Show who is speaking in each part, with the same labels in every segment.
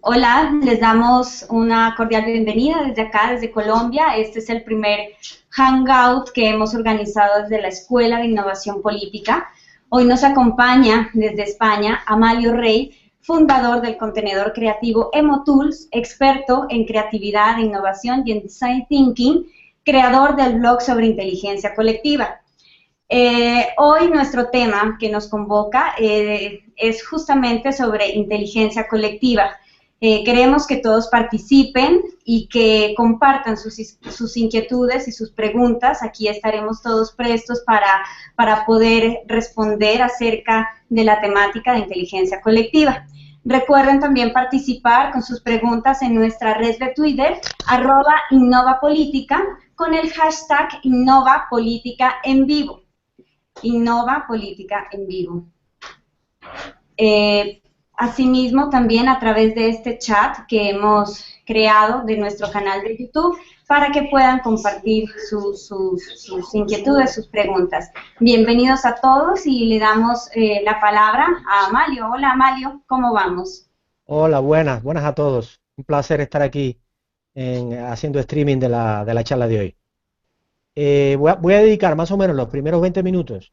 Speaker 1: Hola, les damos una cordial bienvenida desde acá, desde Colombia. Este es el primer hangout que hemos organizado desde la Escuela de Innovación Política. Hoy nos acompaña desde España Amalio Rey, fundador del contenedor creativo EmoTools, experto en creatividad, innovación y en design thinking, creador del blog sobre inteligencia colectiva. Hoy nuestro tema que nos convoca es justamente sobre inteligencia colectiva. Queremos que todos participen y que compartan sus inquietudes y sus preguntas. Aquí estaremos todos prestos para poder responder acerca de la temática de inteligencia colectiva. Recuerden también participar con sus preguntas en nuestra red de Twitter, @InnovaPolítica, con el hashtag InnovaPolítica en vivo. Innova Política en Vivo. Asimismo, también a través de este chat que hemos creado de nuestro canal de YouTube para que puedan compartir sus inquietudes, sus preguntas. Bienvenidos a todos y le damos la palabra a Amalio. Hola Amalio, ¿cómo vamos?
Speaker 2: Hola, buenas a todos. Un placer estar aquí haciendo streaming de la charla de hoy. Voy a dedicar más o menos los primeros 20 minutos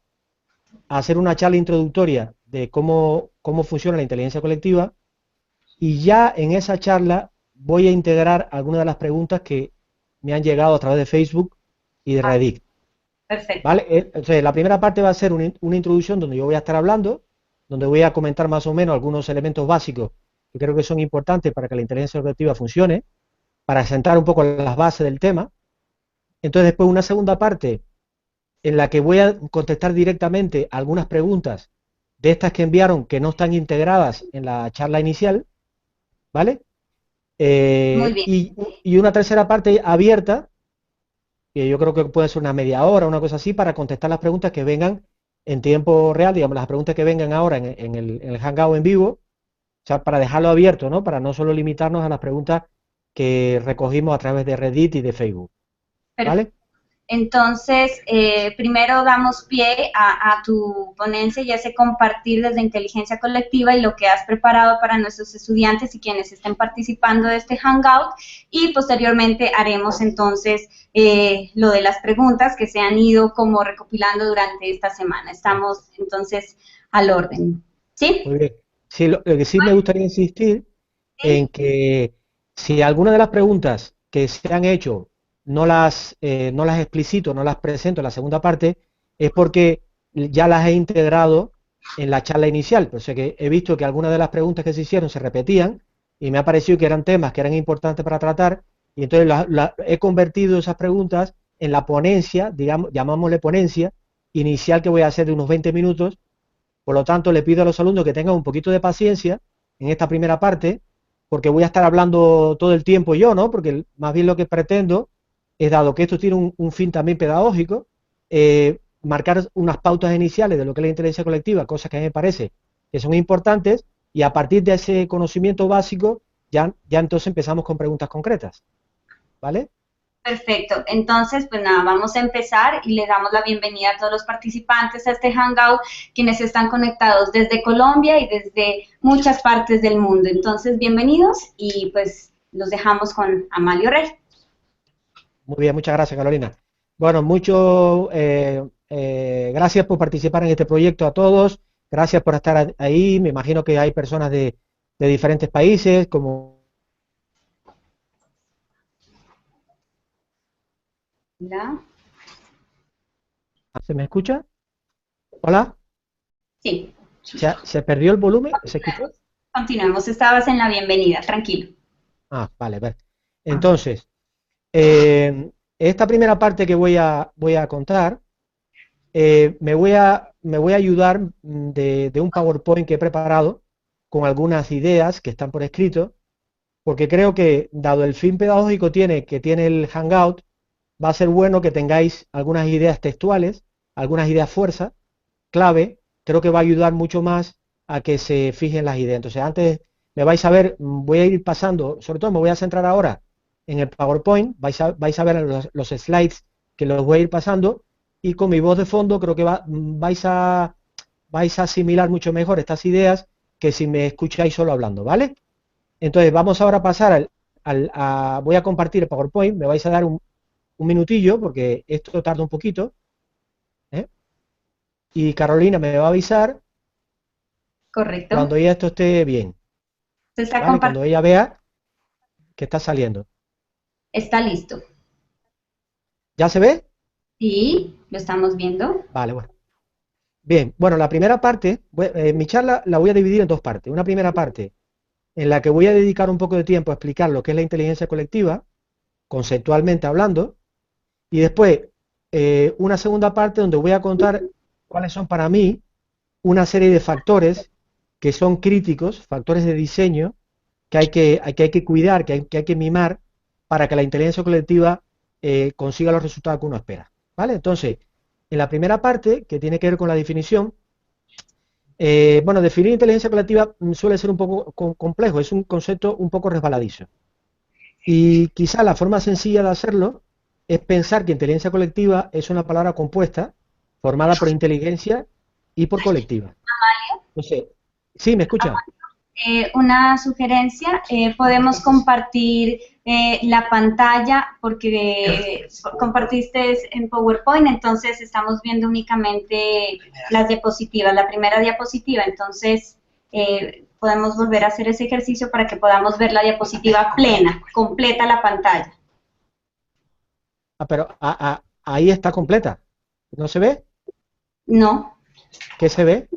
Speaker 2: a hacer una charla introductoria de cómo funciona la inteligencia colectiva y ya en esa charla voy a integrar algunas de las preguntas que me han llegado a través de Facebook y de
Speaker 1: Ah,
Speaker 2: Reddit.
Speaker 1: perfecto.
Speaker 2: ¿Vale? Entonces, la primera parte va a ser una introducción donde yo voy a estar hablando, donde voy a comentar más o menos algunos elementos básicos que creo que son importantes para que la inteligencia colectiva funcione, para sentar un poco las bases del tema. Entonces, después una segunda parte en la que voy a contestar directamente algunas preguntas de estas que enviaron que no están integradas en la charla inicial, ¿vale?
Speaker 1: Muy bien.
Speaker 2: Y una tercera parte abierta, que yo creo que puede ser una media hora, una cosa así, para contestar las preguntas que vengan en tiempo real, digamos, las preguntas que vengan ahora en el Hangout en vivo, o sea, para dejarlo abierto, ¿no? Para no solo limitarnos a las preguntas que recogimos a través de Reddit y de Facebook,
Speaker 1: Perfecto.
Speaker 2: ¿vale?
Speaker 1: Entonces, primero damos pie a tu ponencia y ese compartir desde inteligencia colectiva y lo que has preparado para nuestros estudiantes y quienes estén participando de este Hangout, y posteriormente haremos entonces lo de las preguntas que se han ido como recopilando durante esta semana. Estamos entonces al orden. ¿Sí?
Speaker 2: Muy bien. Sí, lo que sí me gustaría insistir en que si alguna de las preguntas que se han hecho no las explicito, no las presento en la segunda parte, es porque ya las he integrado en la charla inicial. O sea que he visto que algunas de las preguntas que se hicieron se repetían y me ha parecido que eran temas que eran importantes para tratar y entonces he convertido esas preguntas en la ponencia, digamos, llamámosle ponencia inicial que voy a hacer de unos 20 minutos. Por lo tanto, le pido a los alumnos que tengan un poquito de paciencia en esta primera parte, porque voy a estar hablando todo el tiempo yo, ¿no? Porque más bien lo que pretendo es, dado que esto tiene un fin también pedagógico, marcar unas pautas iniciales de lo que es la inteligencia colectiva, cosas que a mí me parece que son importantes, y a partir de ese conocimiento básico, ya entonces empezamos con preguntas concretas, ¿vale?
Speaker 1: Perfecto. Entonces, pues nada, vamos a empezar y le damos la bienvenida a todos los participantes a este Hangout, quienes están conectados desde Colombia y desde muchas partes del mundo. Entonces, bienvenidos y pues los dejamos con Amalio Rey.
Speaker 2: Muy bien, muchas gracias, Carolina. Bueno, mucho gracias por participar en este proyecto a todos. Gracias por estar ahí. Me imagino que hay personas de diferentes países, como...
Speaker 1: Hola.
Speaker 2: ¿Se me escucha? ¿Hola?
Speaker 1: Sí,
Speaker 2: ¿Se perdió el volumen? ¿Se escuchó?
Speaker 1: continuemos. Estabas en la bienvenida, tranquilo.
Speaker 2: Ah, vale, vale. Entonces, eh, esta primera parte que voy a contar, me voy a ayudar de un PowerPoint que he preparado con algunas ideas que están por escrito, porque creo que, dado el fin pedagógico que tiene el Hangout, va a ser bueno que tengáis algunas ideas textuales, algunas ideas fuerza, clave. Creo que va a ayudar mucho más a que se fijen las ideas. Entonces, antes me vais a ver, voy a ir pasando, sobre todo me voy a centrar ahora en el PowerPoint, vais a ver los slides que los voy a ir pasando, y con mi voz de fondo creo que vais a asimilar mucho mejor estas ideas que si me escucháis solo hablando, ¿vale? Entonces, vamos ahora a pasar voy a compartir el PowerPoint, me vais a dar un minutillo, porque esto tarda un poquito, ¿eh? Y Carolina me va a avisar
Speaker 1: Correcto.
Speaker 2: cuando ya esto esté bien,
Speaker 1: Se está
Speaker 2: ¿vale? Cuando
Speaker 1: compartiendo.
Speaker 2: ella vea que está saliendo.
Speaker 1: Está listo.
Speaker 2: ¿Ya se ve?
Speaker 1: Sí, lo estamos viendo.
Speaker 2: Vale, bueno. Bien, bueno, la primera parte, mi charla la voy a dividir en dos partes. Una primera parte en la que voy a dedicar un poco de tiempo a explicar lo que es la inteligencia colectiva, conceptualmente hablando, y después una segunda parte donde voy a contar cuáles son para mí una serie de factores que son críticos, factores de diseño, que hay que cuidar, que hay que mimar para que la inteligencia colectiva consiga los resultados que uno espera. ¿Vale? Entonces, en la primera parte, que tiene que ver con la definición, bueno, definir inteligencia colectiva suele ser un poco complejo, es un concepto un poco resbaladizo. Y quizá la forma sencilla de hacerlo es pensar que inteligencia colectiva es una palabra compuesta, formada por inteligencia y por colectiva. No sé, ¿sí me escucha?
Speaker 1: Una sugerencia, podemos compartir la pantalla porque compartiste en PowerPoint, entonces estamos viendo únicamente las diapositivas, la primera diapositiva, entonces podemos volver a hacer ese ejercicio para que podamos ver la diapositiva plena, completa la pantalla.
Speaker 2: Ah, pero ahí está completa. ¿No se ve?
Speaker 1: No,
Speaker 2: ¿Qué se ve?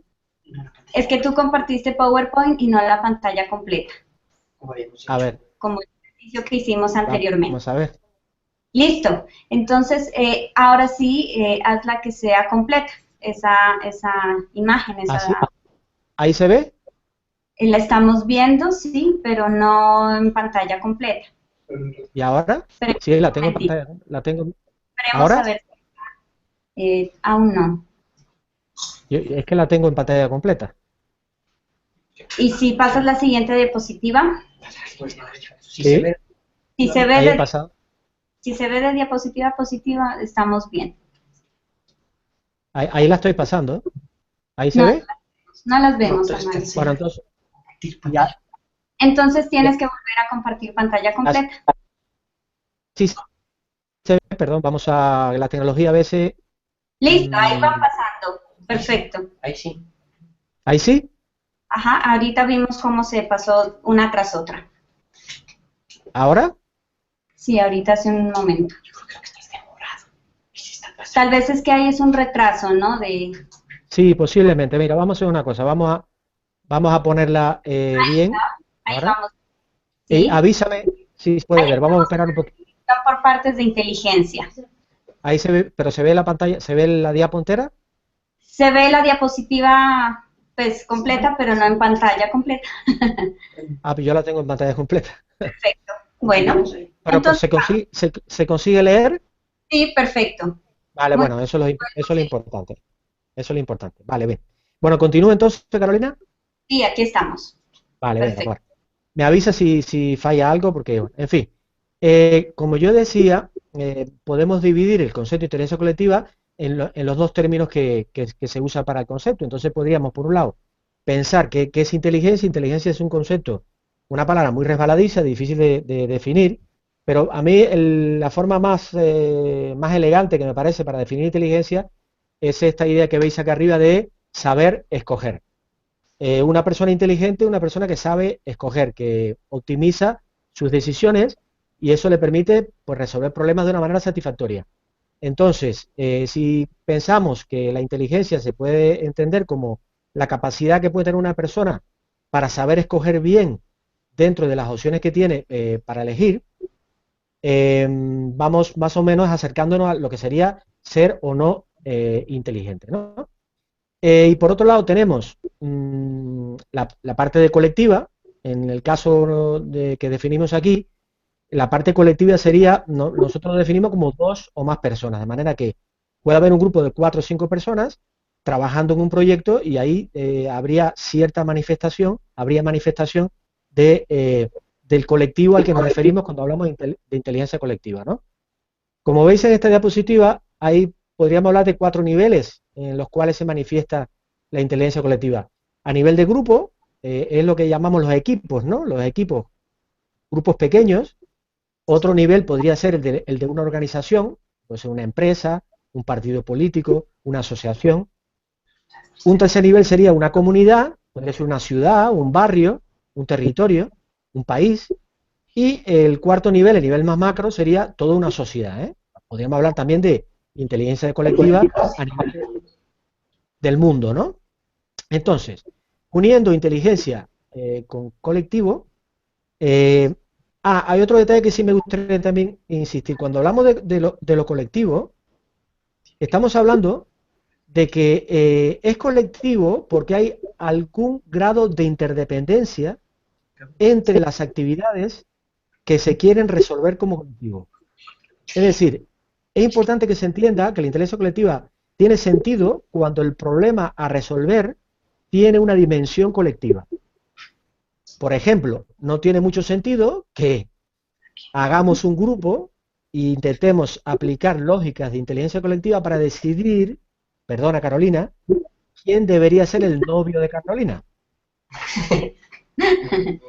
Speaker 1: es que tú compartiste PowerPoint y no la pantalla completa,
Speaker 2: A ver,
Speaker 1: como el ejercicio que hicimos anteriormente.
Speaker 2: vamos a ver.
Speaker 1: Listo. Entonces, ahora sí, hazla que sea completa, esa imagen,
Speaker 2: ¿Así? ¿Ahí se ve?
Speaker 1: la estamos viendo, sí, pero no en pantalla completa.
Speaker 2: ¿Y ahora?
Speaker 1: Esperemos
Speaker 2: Sí, la
Speaker 1: un
Speaker 2: tengo en
Speaker 1: momentito.
Speaker 2: pantalla. La tengo.
Speaker 1: Esperemos a
Speaker 2: ¿Ahora?
Speaker 1: ver. Aún no.
Speaker 2: Es que la tengo en pantalla completa.
Speaker 1: Y si pasas la siguiente diapositiva,
Speaker 2: Sí,
Speaker 1: si se ve
Speaker 2: ahí he
Speaker 1: de,
Speaker 2: pasado.
Speaker 1: si se ve de diapositiva a positiva, estamos bien.
Speaker 2: Ahí la estoy pasando. ¿Ahí se
Speaker 1: No,
Speaker 2: ve?
Speaker 1: no las vemos, Amalia.
Speaker 2: Bueno, entonces, ya,
Speaker 1: Entonces
Speaker 2: ya,
Speaker 1: tienes que volver a compartir pantalla
Speaker 2: ya
Speaker 1: completa.
Speaker 2: sí se ve, perdón, vamos a la tecnología a veces.
Speaker 1: Listo, ahí van
Speaker 2: mm,
Speaker 1: pasando. Perfecto.
Speaker 2: ¿Ahí sí?
Speaker 1: Ajá, ahorita vimos cómo se pasó una tras otra.
Speaker 2: ¿Ahora?
Speaker 1: Sí, ahorita hace un momento. Tal vez es que ahí es un retraso, ¿no?
Speaker 2: Sí, posiblemente. Mira, vamos a hacer una cosa. Vamos a ponerla bien.
Speaker 1: Ahí
Speaker 2: Ahora.
Speaker 1: vamos, ¿sí?
Speaker 2: Avísame si se puede
Speaker 1: Ahí
Speaker 2: ver. Vamos a esperar un poquito.
Speaker 1: están por partes de inteligencia.
Speaker 2: Ahí se ve, pero se ve la pantalla, se ve la diapo entera.
Speaker 1: Se ve la diapositiva, pues, completa, pero no en pantalla completa.
Speaker 2: Ah, pues yo la tengo en pantalla completa.
Speaker 1: Perfecto. Bueno,
Speaker 2: Pero pues,
Speaker 1: entonces,
Speaker 2: se consigue leer.
Speaker 1: sí, perfecto.
Speaker 2: Vale,
Speaker 1: Muy
Speaker 2: bueno, eso es lo importante. Eso es lo importante. Vale, bien. Bueno, continúo entonces, Carolina.
Speaker 1: Sí, aquí estamos.
Speaker 2: Vale, venga,
Speaker 1: Perfecto.
Speaker 2: bueno. Me avisa si falla algo, porque, bueno, en fin. Como yo decía, podemos dividir el concepto de inteligencia colectiva en los dos términos que se usa para el concepto. Entonces podríamos, por un lado, pensar que es inteligencia. Inteligencia es un concepto, una palabra muy resbaladiza, difícil de definir, pero a mí la forma más elegante que me parece para definir inteligencia es esta idea que veis acá arriba de saber escoger. Una persona inteligente es una persona que sabe escoger, que optimiza sus decisiones y eso le permite pues, resolver problemas de una manera satisfactoria. Entonces, si pensamos que la inteligencia se puede entender como la capacidad que puede tener una persona para saber escoger bien dentro de las opciones que tiene para elegir, vamos más o menos acercándonos a lo que sería ser o no inteligente, ¿no? Y por otro lado tenemos la parte de colectiva. En el caso que definimos aquí, la parte colectiva sería, nosotros lo definimos como dos o más personas, de manera que puede haber un grupo de 4 o 5 personas trabajando en un proyecto y ahí habría manifestación del colectivo al que nos referimos cuando hablamos de inteligencia colectiva, ¿no? Como veis en esta diapositiva, ahí podríamos hablar de 4 niveles en los cuales se manifiesta la inteligencia colectiva. A nivel de grupo, es lo que llamamos los equipos, ¿no? Los equipos, grupos pequeños. Otro nivel podría ser el de una organización, puede ser una empresa, un partido político, una asociación. Un tercer nivel sería una comunidad, podría ser una ciudad, un barrio, un territorio, un país. Y el cuarto nivel, el nivel más macro, sería toda una sociedad, ¿eh? Podríamos hablar también de inteligencia colectiva a nivel del mundo, ¿no? Entonces, uniendo inteligencia con colectivo, eh, hay otro detalle que sí me gustaría también insistir. Cuando hablamos de lo colectivo, estamos hablando de que es colectivo porque hay algún grado de interdependencia entre las actividades que se quieren resolver como colectivo. Es decir, es importante que se entienda que la inteligencia colectiva tiene sentido cuando el problema a resolver tiene una dimensión colectiva. Por ejemplo, no tiene mucho sentido que hagamos un grupo e intentemos aplicar lógicas de inteligencia colectiva para decidir, perdona Carolina, quién debería ser el novio de Carolina.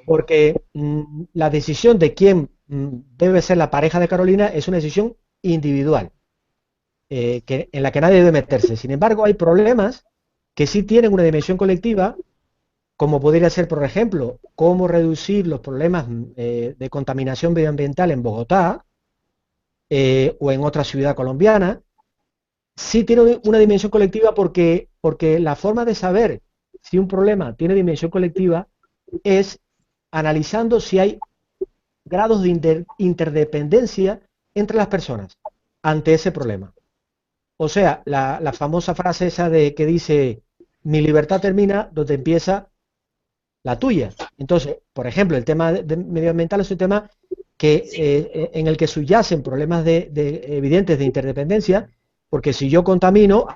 Speaker 2: Porque la decisión de quién debe ser la pareja de Carolina es una decisión individual, en la que nadie debe meterse. Sin embargo, hay problemas que sí tienen una dimensión colectiva, como podría ser, por ejemplo, cómo reducir los problemas de contaminación medioambiental en Bogotá o en otra ciudad colombiana. Sí tiene una dimensión colectiva porque la forma de saber si un problema tiene dimensión colectiva es analizando si hay grados de interdependencia entre las personas ante ese problema. O sea, la famosa frase esa de que dice, mi libertad termina donde empieza la tuya. Entonces, por ejemplo, el tema medioambiental es un tema que, en el que subyacen problemas evidentes de interdependencia, porque si yo contamino,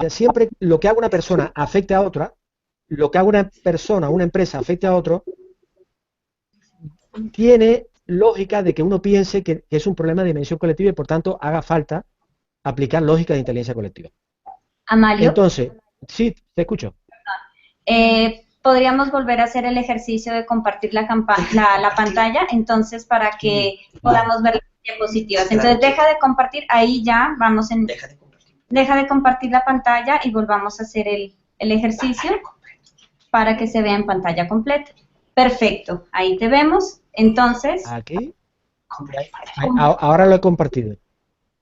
Speaker 2: siempre lo que haga una persona afecte a otra, lo que haga una persona, una empresa afecte a otro, tiene lógica de que uno piense que es un problema de dimensión colectiva y por tanto haga falta aplicar lógica de inteligencia colectiva.
Speaker 1: Amalio,
Speaker 2: Entonces, sí, te escucho.
Speaker 1: podríamos volver a hacer el ejercicio de compartir la pantalla, entonces para que podamos ver las diapositivas. Entonces deja de compartir, ahí ya vamos en... Deja de compartir la pantalla y volvamos a hacer el ejercicio para que se vea en pantalla completa. Perfecto, ahí te vemos. Entonces...
Speaker 2: Aquí. Ahora lo he compartido.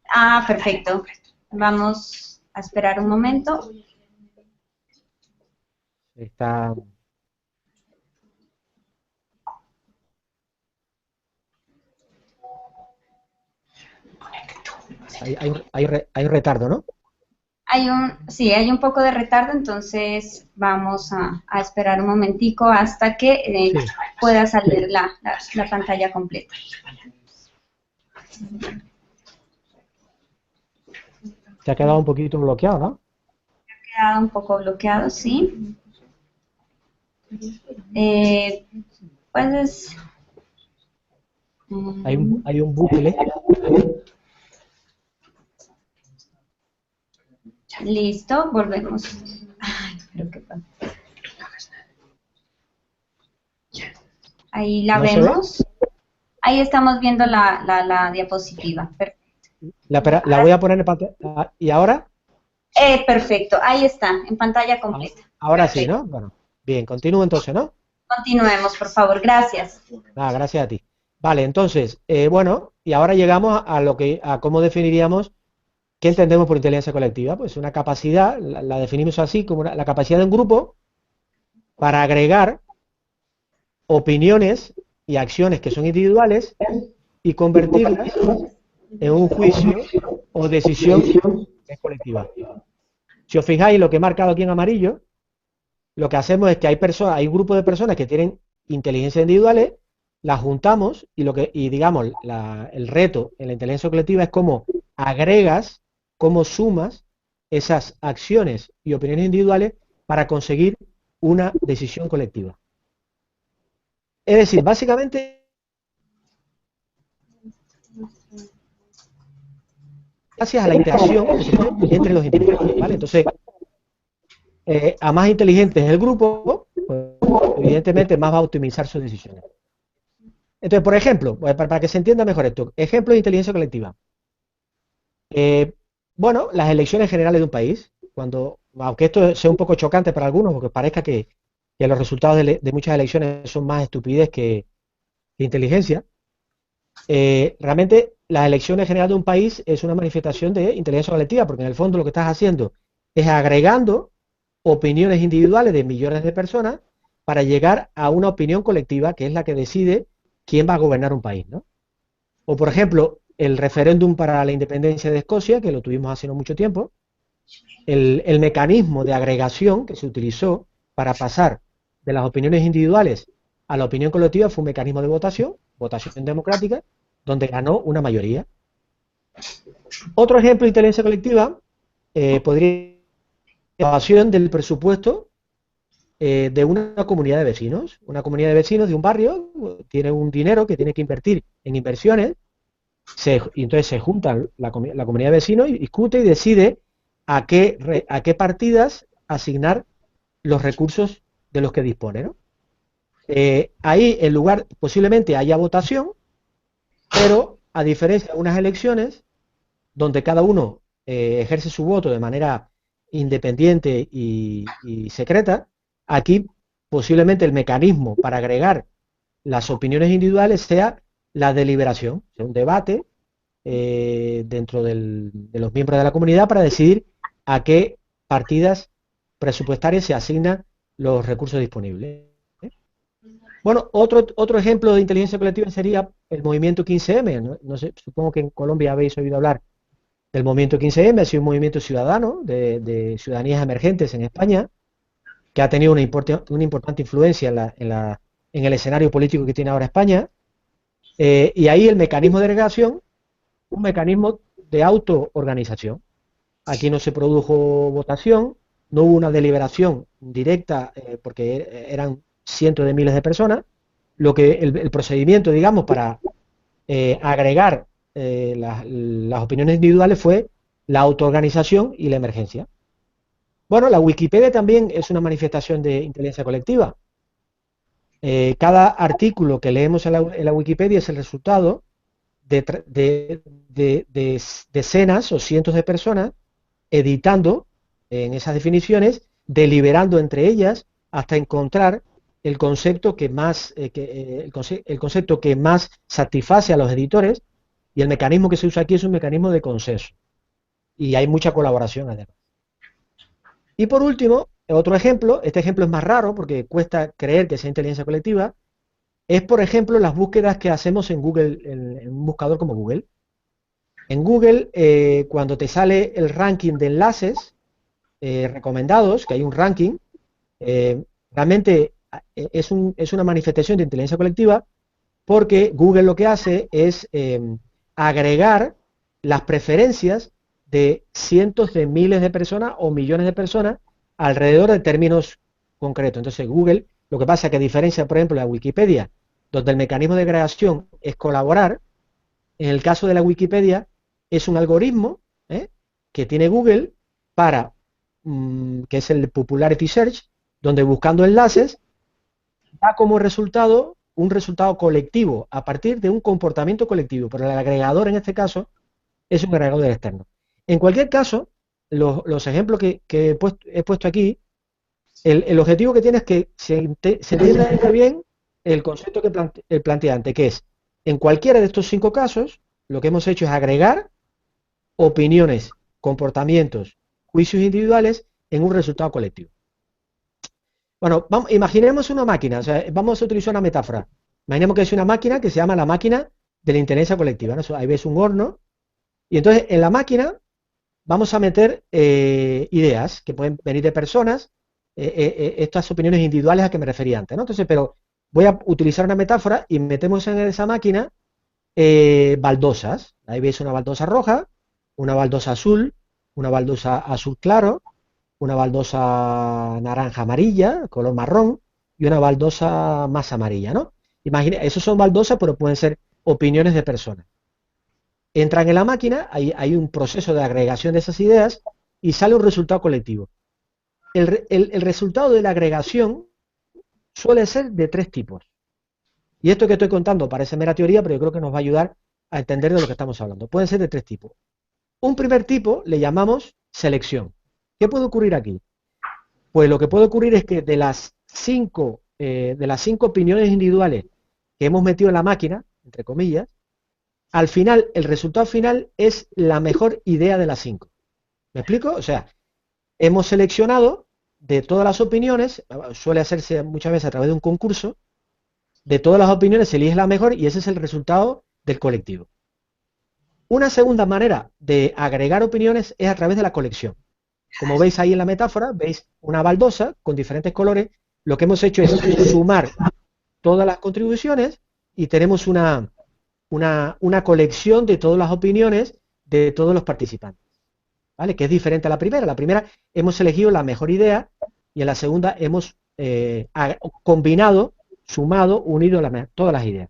Speaker 1: Ah, perfecto. Vamos a esperar un momento.
Speaker 2: Está... Hay retardo, ¿no?
Speaker 1: Sí, hay un poco de retardo, entonces vamos a esperar un momentico hasta que sí, pueda salir la pantalla completa.
Speaker 2: Se ha quedado un poquito bloqueado, ¿no?
Speaker 1: Se ha quedado un poco bloqueado, sí. Pues...
Speaker 2: Hay un bucle.
Speaker 1: Listo, volvemos. Ay, pero qué pasa. Ahí la vemos. Ahí estamos viendo la diapositiva. Perfecto.
Speaker 2: La voy a poner en pantalla. ¿Y ahora?
Speaker 1: Perfecto, ahí está, en pantalla completa.
Speaker 2: Ahora sí, ¿no? Bueno, bien, continúo entonces, ¿no?
Speaker 1: Continuemos, por favor, gracias.
Speaker 2: Gracias a ti. Vale, entonces, bueno, y ahora llegamos a cómo definiríamos qué entendemos por inteligencia colectiva. Pues una capacidad, la definimos así, como la capacidad de un grupo para agregar opiniones y acciones que son individuales y convertirlas en un juicio o decisión que es colectiva. Si os fijáis, lo que he marcado aquí en amarillo, lo que hacemos es que hay un grupo de personas que tienen inteligencia individuales, las juntamos y digamos, el reto en la inteligencia colectiva es cómo agregas, cómo sumas esas acciones y opiniones individuales para conseguir una decisión colectiva. Es decir, básicamente gracias a la interacción que se produce entre los individuos, ¿vale? Entonces, a más inteligente es el grupo, pues, evidentemente más va a optimizar sus decisiones. Entonces, por ejemplo, para que se entienda mejor esto, ejemplo de inteligencia colectiva. Bueno, las elecciones generales de un país, aunque esto sea un poco chocante para algunos, porque parezca que los resultados de muchas elecciones son más estupidez que inteligencia, realmente las elecciones generales de un país es una manifestación de inteligencia colectiva, porque en el fondo lo que estás haciendo es agregando opiniones individuales de millones de personas para llegar a una opinión colectiva que es la que decide quién va a gobernar un país, ¿no? O, por ejemplo, el referéndum para la independencia de Escocia, que lo tuvimos hace no mucho tiempo, el mecanismo de agregación que se utilizó para pasar de las opiniones individuales a la opinión colectiva fue un mecanismo de votación democrática, donde ganó una mayoría. Otro ejemplo de inteligencia colectiva podría ser la aprobación del presupuesto de una comunidad de vecinos. Una comunidad de vecinos de un barrio tiene un dinero que tiene que invertir en inversiones, y entonces se juntan la comunidad de vecinos y discute y decide a qué partidas asignar los recursos de los que dispone, ¿no? Ahí, en lugar, posiblemente haya votación, pero a diferencia de unas elecciones donde cada uno ejerce su voto de manera independiente y secreta, aquí posiblemente el mecanismo para agregar las opiniones individuales sea la deliberación, sea un debate dentro de los miembros de la comunidad para decidir a qué partidas presupuestarias se asignan los recursos disponibles. Bueno, otro ejemplo de inteligencia colectiva sería el movimiento 15M. No sé, supongo que en Colombia habéis oído hablar del movimiento 15M, ha sido un movimiento ciudadano de ciudadanías emergentes en España, que ha tenido una importante influencia en el escenario político que tiene ahora España, y ahí el mecanismo de agregación, un mecanismo de autoorganización. Aquí no se produjo votación, no hubo una deliberación directa, porque eran cientos de miles de personas. El procedimiento, digamos, para agregar las opiniones individuales fue la autoorganización y la emergencia. Bueno, la Wikipedia también es una manifestación de inteligencia colectiva. Cada artículo que leemos en la Wikipedia es el resultado de decenas o cientos de personas editando en esas definiciones, deliberando entre ellas hasta encontrar el concepto que más satisface a los editores, y el mecanismo que se usa aquí es un mecanismo de consenso. Y hay mucha colaboración además. Y por último, otro ejemplo, este ejemplo es más raro porque cuesta creer que sea inteligencia colectiva, es por ejemplo las búsquedas que hacemos en Google, en un buscador como Google. En Google, cuando te sale el ranking de enlaces recomendados, que hay un ranking, realmente es una manifestación de inteligencia colectiva, porque Google lo que hace es agregar las preferencias de cientos de miles de personas o millones de personas alrededor de términos concretos. Entonces Google, lo que pasa es que a diferencia, por ejemplo, de la Wikipedia, donde el mecanismo de agregación es colaborar, en el caso de la Wikipedia es un algoritmo que tiene Google para, que es el Popularity Search, donde buscando enlaces da como resultado un resultado colectivo a partir de un comportamiento colectivo, pero el agregador en este caso es un agregador externo. En cualquier caso, los ejemplos que he puesto aquí, el objetivo que tiene es que se entienda bien el concepto que el planteante, que es, en cualquiera de estos 5 casos, lo que hemos hecho es agregar opiniones, comportamientos, juicios individuales en un resultado colectivo. Bueno, imaginemos una máquina, o sea, vamos a utilizar una metáfora. Imaginemos que es una máquina que se llama la máquina de la inteligencia colectiva, ¿no? Ahí ves un horno, y entonces en la máquina vamos a meter ideas que pueden venir de personas, estas opiniones individuales a que me refería antes, ¿no? Entonces, pero voy a utilizar una metáfora y metemos en esa máquina baldosas. Ahí ves una baldosa roja, una baldosa azul, una baldosa azul claro, una baldosa naranja amarilla, color marrón, y una baldosa más amarilla, ¿no? Imagina, esos son baldosas, pero pueden ser opiniones de personas. entran en la máquina, hay un proceso de agregación de esas ideas y sale un resultado colectivo. El resultado de la agregación suele ser de tres tipos. Y esto que estoy contando parece mera teoría, pero yo creo que nos va a ayudar a entender de lo que estamos hablando. Pueden ser de tres tipos. Un primer tipo le llamamos selección. ¿Qué puede ocurrir aquí? Pues lo que puede ocurrir es que de las cinco opiniones individuales que hemos metido en la máquina, entre comillas, al final, el resultado final es la mejor idea de las cinco. ¿Me explico? O sea, hemos seleccionado de todas las opiniones, suele hacerse muchas veces a través de un concurso, de todas las opiniones se elige la mejor y ese es el resultado del colectivo. Una segunda manera de agregar opiniones es a través de la colección. Como veis ahí en la metáfora, veis una baldosa con diferentes colores. Lo que hemos hecho es sumar todas las contribuciones y tenemos una colección de todas las opiniones de todos los participantes, ¿vale? Que es diferente a la primera. La primera hemos elegido la mejor idea y en la segunda hemos combinado, sumado, unido todas las ideas.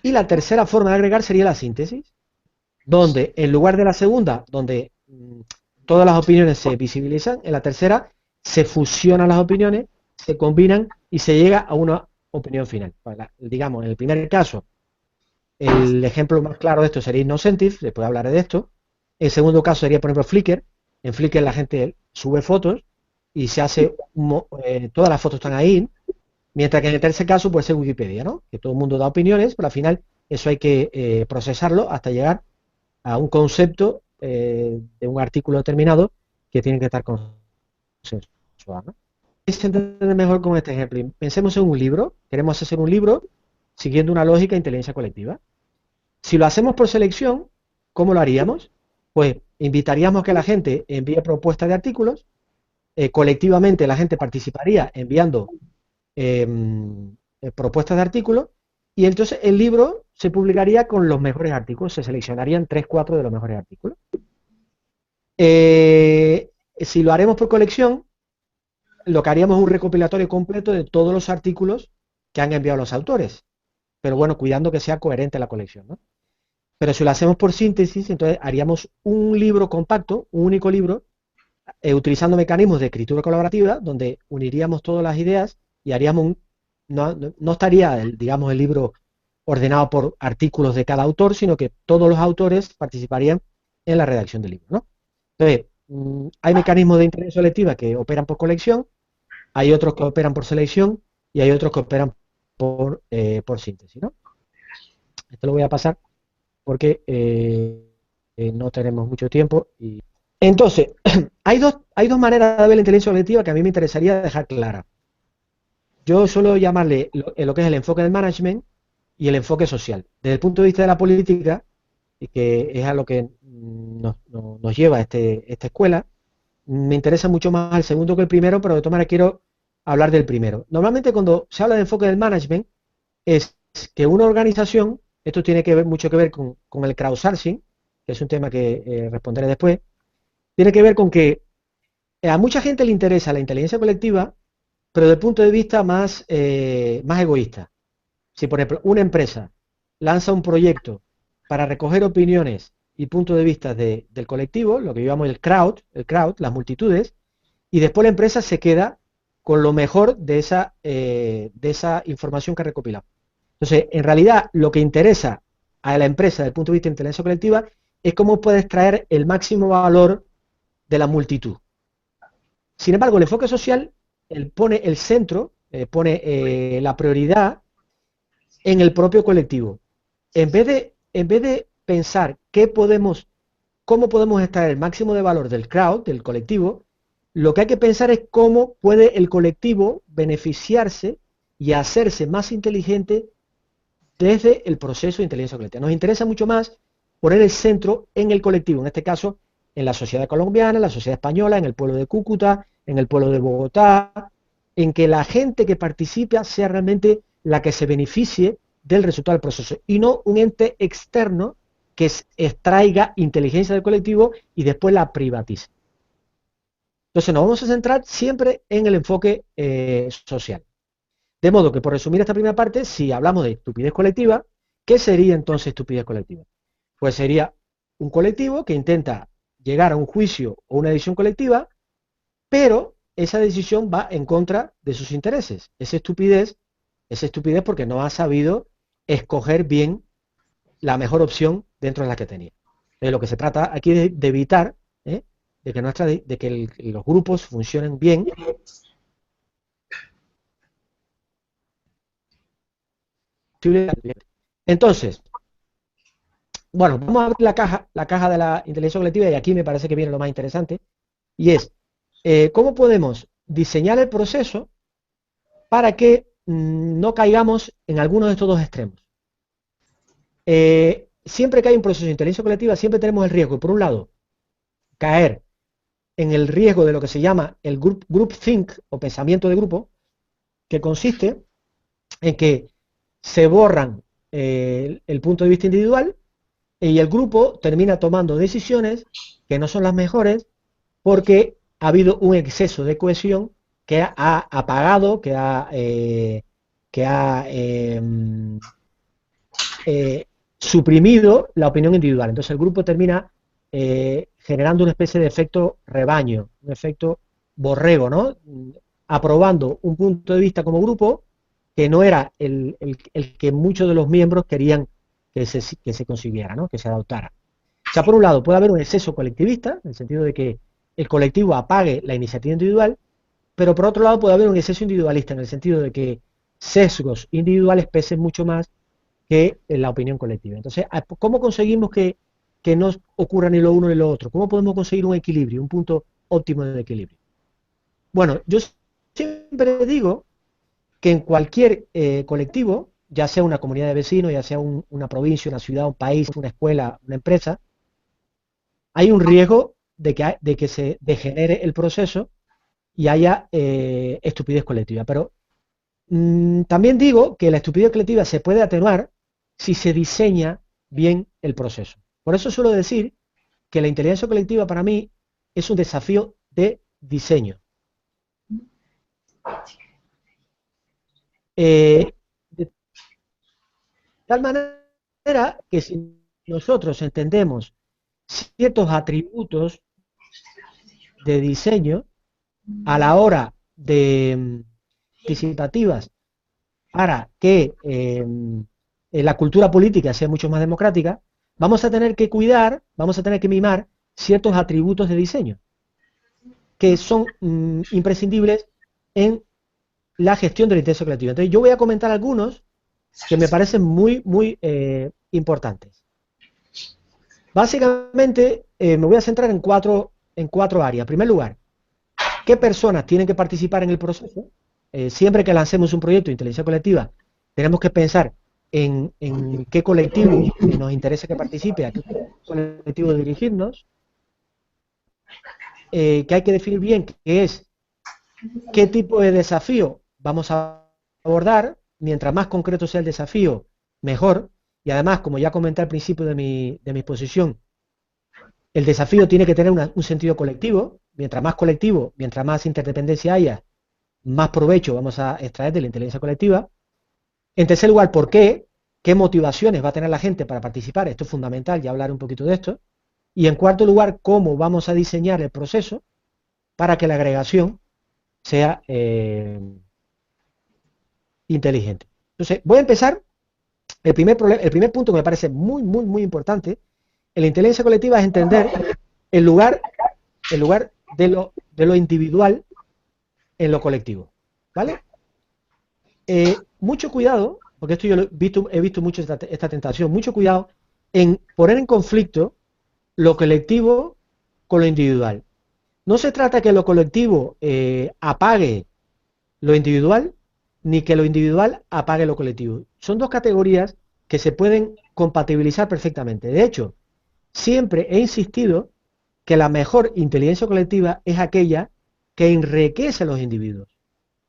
Speaker 2: Y la tercera forma de agregar sería la síntesis, donde en lugar de la segunda, donde todas las opiniones se visibilizan, en la tercera se fusionan las opiniones, se combinan y se llega a una opinión final. Digamos, en el primer caso, el ejemplo más claro de esto sería Innocentive, después hablaré de esto. El segundo caso sería, por ejemplo, Flickr. En Flickr la gente sube fotos y se hace, todas las fotos están ahí, mientras que en el tercer caso puede ser Wikipedia, ¿no? Que todo el mundo da opiniones, pero al final eso hay que procesarlo hasta llegar a un concepto de un artículo determinado que tiene que estar consensuado, ¿no? Es entender mejor con este ejemplo. Pensemos en un libro, queremos hacer un libro siguiendo una lógica de inteligencia colectiva. Si lo hacemos por selección, ¿cómo lo haríamos? Pues invitaríamos a que la gente envíe propuestas de artículos, colectivamente la gente participaría enviando propuestas de artículos y entonces el libro se publicaría con los mejores artículos, se seleccionarían 3, 4 de los mejores artículos. Si lo haremos por colección, lo que haríamos es un recopilatorio completo de todos los artículos que han enviado los autores, pero bueno, cuidando que sea coherente la colección, ¿no? Pero si lo hacemos por síntesis, entonces haríamos un libro compacto, un único libro, utilizando mecanismos de escritura colaborativa, donde uniríamos todas las ideas y haríamos no estaría, digamos, el libro ordenado por artículos de cada autor, sino que todos los autores participarían en la redacción del libro, ¿no? Entonces, hay mecanismos de inteligencia colectiva que operan por colección, hay otros que operan por selección y hay otros que operan por síntesis, ¿no? Esto lo voy a pasar porque no tenemos mucho tiempo. Entonces, hay dos maneras de ver la inteligencia colectiva que a mí me interesaría dejar clara. Yo suelo llamarle lo que es el enfoque del management y el enfoque social. Desde el punto de vista de la política, y que es a lo que nos lleva esta escuela, me interesa mucho más el segundo que el primero, pero de todas maneras quiero hablar del primero. Normalmente cuando se habla de enfoque del management, es que una organización, esto tiene mucho que ver con el crowdsourcing, que es un tema que responderé después, tiene que ver con que a mucha gente le interesa la inteligencia colectiva, pero desde el punto de vista más egoísta. Si, por ejemplo, una empresa lanza un proyecto para recoger opiniones y puntos de vista del colectivo, lo que llamamos el crowd, las multitudes, y después la empresa se queda con lo mejor de esa información que ha recopilado. Entonces, en realidad, lo que interesa a la empresa desde el punto de vista de inteligencia colectiva es cómo puede extraer el máximo valor de la multitud. Sin embargo, el enfoque social pone el centro, pone la prioridad en el propio colectivo. En vez de pensar cómo podemos extraer el máximo de valor del crowd, del colectivo, lo que hay que pensar es cómo puede el colectivo beneficiarse y hacerse más inteligente desde el proceso de inteligencia colectiva. Nos interesa mucho más poner el centro en el colectivo, en este caso en la sociedad colombiana, en la sociedad española, en el pueblo de Cúcuta, en el pueblo de Bogotá, en que la gente que participa sea realmente la que se beneficie del resultado del proceso y no un ente externo que extraiga inteligencia del colectivo y después la privatice. Entonces nos vamos a centrar siempre en el enfoque social. De modo que, por resumir esta primera parte, si hablamos de estupidez colectiva, ¿qué sería entonces estupidez colectiva? Pues sería un colectivo que intenta llegar a un juicio o una decisión colectiva, pero esa decisión va en contra de sus intereses. Esa estupidez porque no ha sabido escoger bien la mejor opción dentro de la que tenía. De lo que se trata aquí de evitar, de que los grupos funcionen bien. Entonces, bueno, vamos a abrir la caja de la inteligencia colectiva, y aquí me parece que viene lo más interesante, y es cómo podemos diseñar el proceso para que no caigamos en alguno de estos dos extremos. Siempre que hay un proceso de inteligencia colectiva, siempre tenemos el riesgo, por un lado, caer en el riesgo de lo que se llama el groupthink o pensamiento de grupo, que consiste en que se borran el punto de vista individual y el grupo termina tomando decisiones que no son las mejores porque ha habido un exceso de cohesión que ha apagado, que ha suprimido la opinión individual. Entonces el grupo termina generando una especie de efecto rebaño, un efecto borrego, ¿no? Aprobando un punto de vista como grupo que no era el que muchos de los miembros querían que se consiguiera, ¿no? Que se adoptara. O sea, por un lado puede haber un exceso colectivista, en el sentido de que el colectivo apague la iniciativa individual, pero por otro lado puede haber un exceso individualista, en el sentido de que sesgos individuales pesen mucho más que la opinión colectiva. Entonces, ¿cómo conseguimos que no ocurra ni lo uno ni lo otro? ¿Cómo podemos conseguir un equilibrio, un punto óptimo de equilibrio? Bueno, yo siempre digo que en cualquier colectivo, ya sea una comunidad de vecinos, ya sea una provincia, una ciudad, un país, una escuela, una empresa, hay un riesgo de que se degenere el proceso y haya estupidez colectiva. Pero también digo que la estupidez colectiva se puede atenuar si se diseña bien el proceso. Por eso suelo decir que la inteligencia colectiva para mí es un desafío de diseño. De tal manera que si nosotros entendemos ciertos atributos de diseño a la hora de participativas para que la cultura política sea mucho más democrática, vamos a tener que cuidar, vamos a tener que mimar ciertos atributos de diseño que son imprescindibles en la gestión de la inteligencia colectiva. Entonces yo voy a comentar algunos que me parecen muy importantes. Básicamente me voy a centrar en cuatro áreas. En primer lugar, ¿qué personas tienen que participar en el proceso? Siempre que lancemos un proyecto de inteligencia colectiva, tenemos que pensar en qué colectivo nos interesa que participe, a qué colectivo dirigirnos, que hay que definir bien qué tipo de desafío vamos a abordar. Mientras más concreto sea el desafío, mejor. Y además, como ya comenté al principio de mi exposición, el desafío tiene que tener un sentido colectivo. Mientras más colectivo, mientras más interdependencia haya, más provecho vamos a extraer de la inteligencia colectiva. En tercer lugar, ¿por qué? ¿Qué motivaciones va a tener la gente para participar? Esto es fundamental, ya hablaré un poquito de esto. Y en cuarto lugar, ¿cómo vamos a diseñar el proceso para que la agregación sea inteligente? Entonces, voy a empezar. El primer punto que me parece muy importante en la inteligencia colectiva es entender el lugar de lo individual en lo colectivo, ¿vale? Mucho cuidado, porque esto yo he visto mucho esta tentación, mucho cuidado en poner en conflicto lo colectivo con lo individual. No se trata que lo colectivo apague lo individual, ni que lo individual apague lo colectivo. Son dos categorías que se pueden compatibilizar perfectamente. De hecho, siempre he insistido que la mejor inteligencia colectiva es aquella que enriquece a los individuos,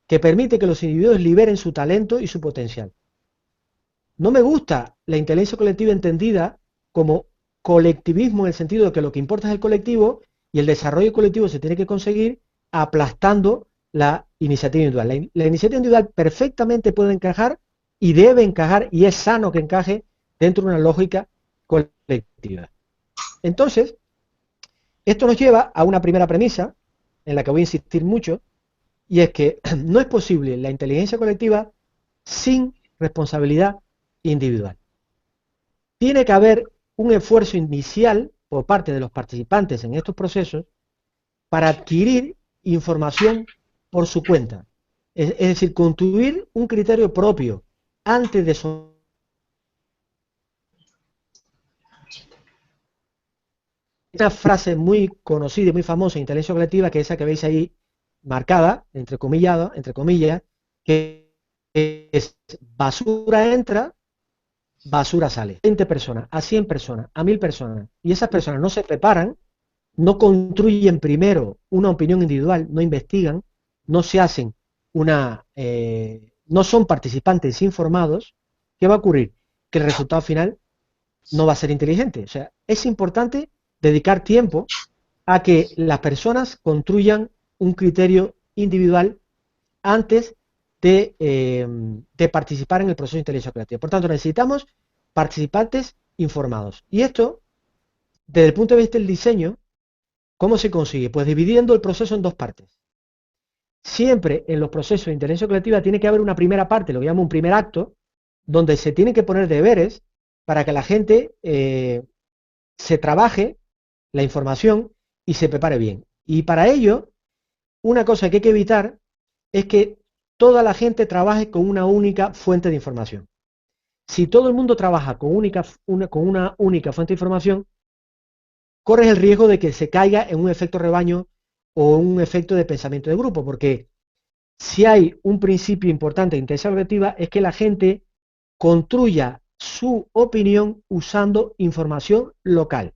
Speaker 2: que permite que los individuos liberen su talento y su potencial. No me gusta la inteligencia colectiva entendida como colectivismo, en el sentido de que lo que importa es el colectivo y el desarrollo colectivo se tiene que conseguir aplastando la iniciativa individual. La iniciativa individual perfectamente puede encajar y debe encajar, y es sano que encaje dentro de una lógica colectiva. colectiva. Entonces, esto nos lleva a una primera premisa, en la que voy a insistir mucho, y es que no es posible la inteligencia colectiva sin responsabilidad individual. Tiene que haber un esfuerzo inicial por parte de los participantes en estos procesos para adquirir información por su cuenta. Es decir, construir un criterio propio antes de una frase muy conocida y muy famosa en inteligencia colectiva, que es esa que veis ahí marcada, entre comillas, que es basura entra, basura sale. 20 personas, a 100 personas, a 1000 personas, y esas personas no se preparan, no construyen primero una opinión individual, no investigan, no se hacen no son participantes informados, ¿qué va a ocurrir? Que el resultado final no va a ser inteligente. O sea, es importante dedicar tiempo a que las personas construyan un criterio individual antes de participar en el proceso de inteligencia colectiva. Por tanto, necesitamos participantes informados. Y esto, desde el punto de vista del diseño, ¿cómo se consigue? Pues dividiendo el proceso en dos partes. Siempre en los procesos de inteligencia colectiva tiene que haber una primera parte, lo que llamo un primer acto, donde se tienen que poner deberes para que la gente se trabaje la información y se prepare bien. Y para ello, una cosa que hay que evitar es que toda la gente trabaje con una única fuente de información. Si todo el mundo trabaja con una única fuente de información, corres el riesgo de que se caiga en un efecto rebaño o un efecto de pensamiento de grupo, porque si hay un principio importante de inteligencia colectiva es que la gente construya su opinión usando información local,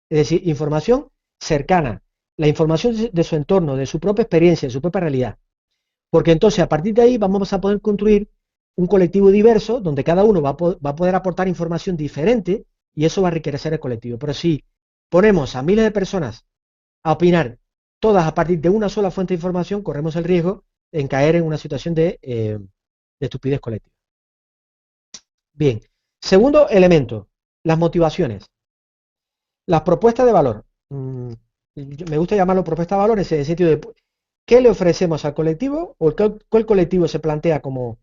Speaker 2: es decir, información cercana, la información de su entorno, de su propia experiencia, de su propia realidad, porque entonces a partir de ahí vamos a poder construir un colectivo diverso donde cada uno va a poder aportar información diferente y eso va a enriquecer el colectivo. Pero si ponemos a miles de personas a opinar todas a partir de una sola fuente de información, corremos el riesgo en caer en una situación de estupidez colectiva. Bien, segundo elemento, las motivaciones. Las propuestas de valor. Me gusta llamarlo propuesta de valor en el sentido de qué le ofrecemos al colectivo o cuál colectivo se plantea como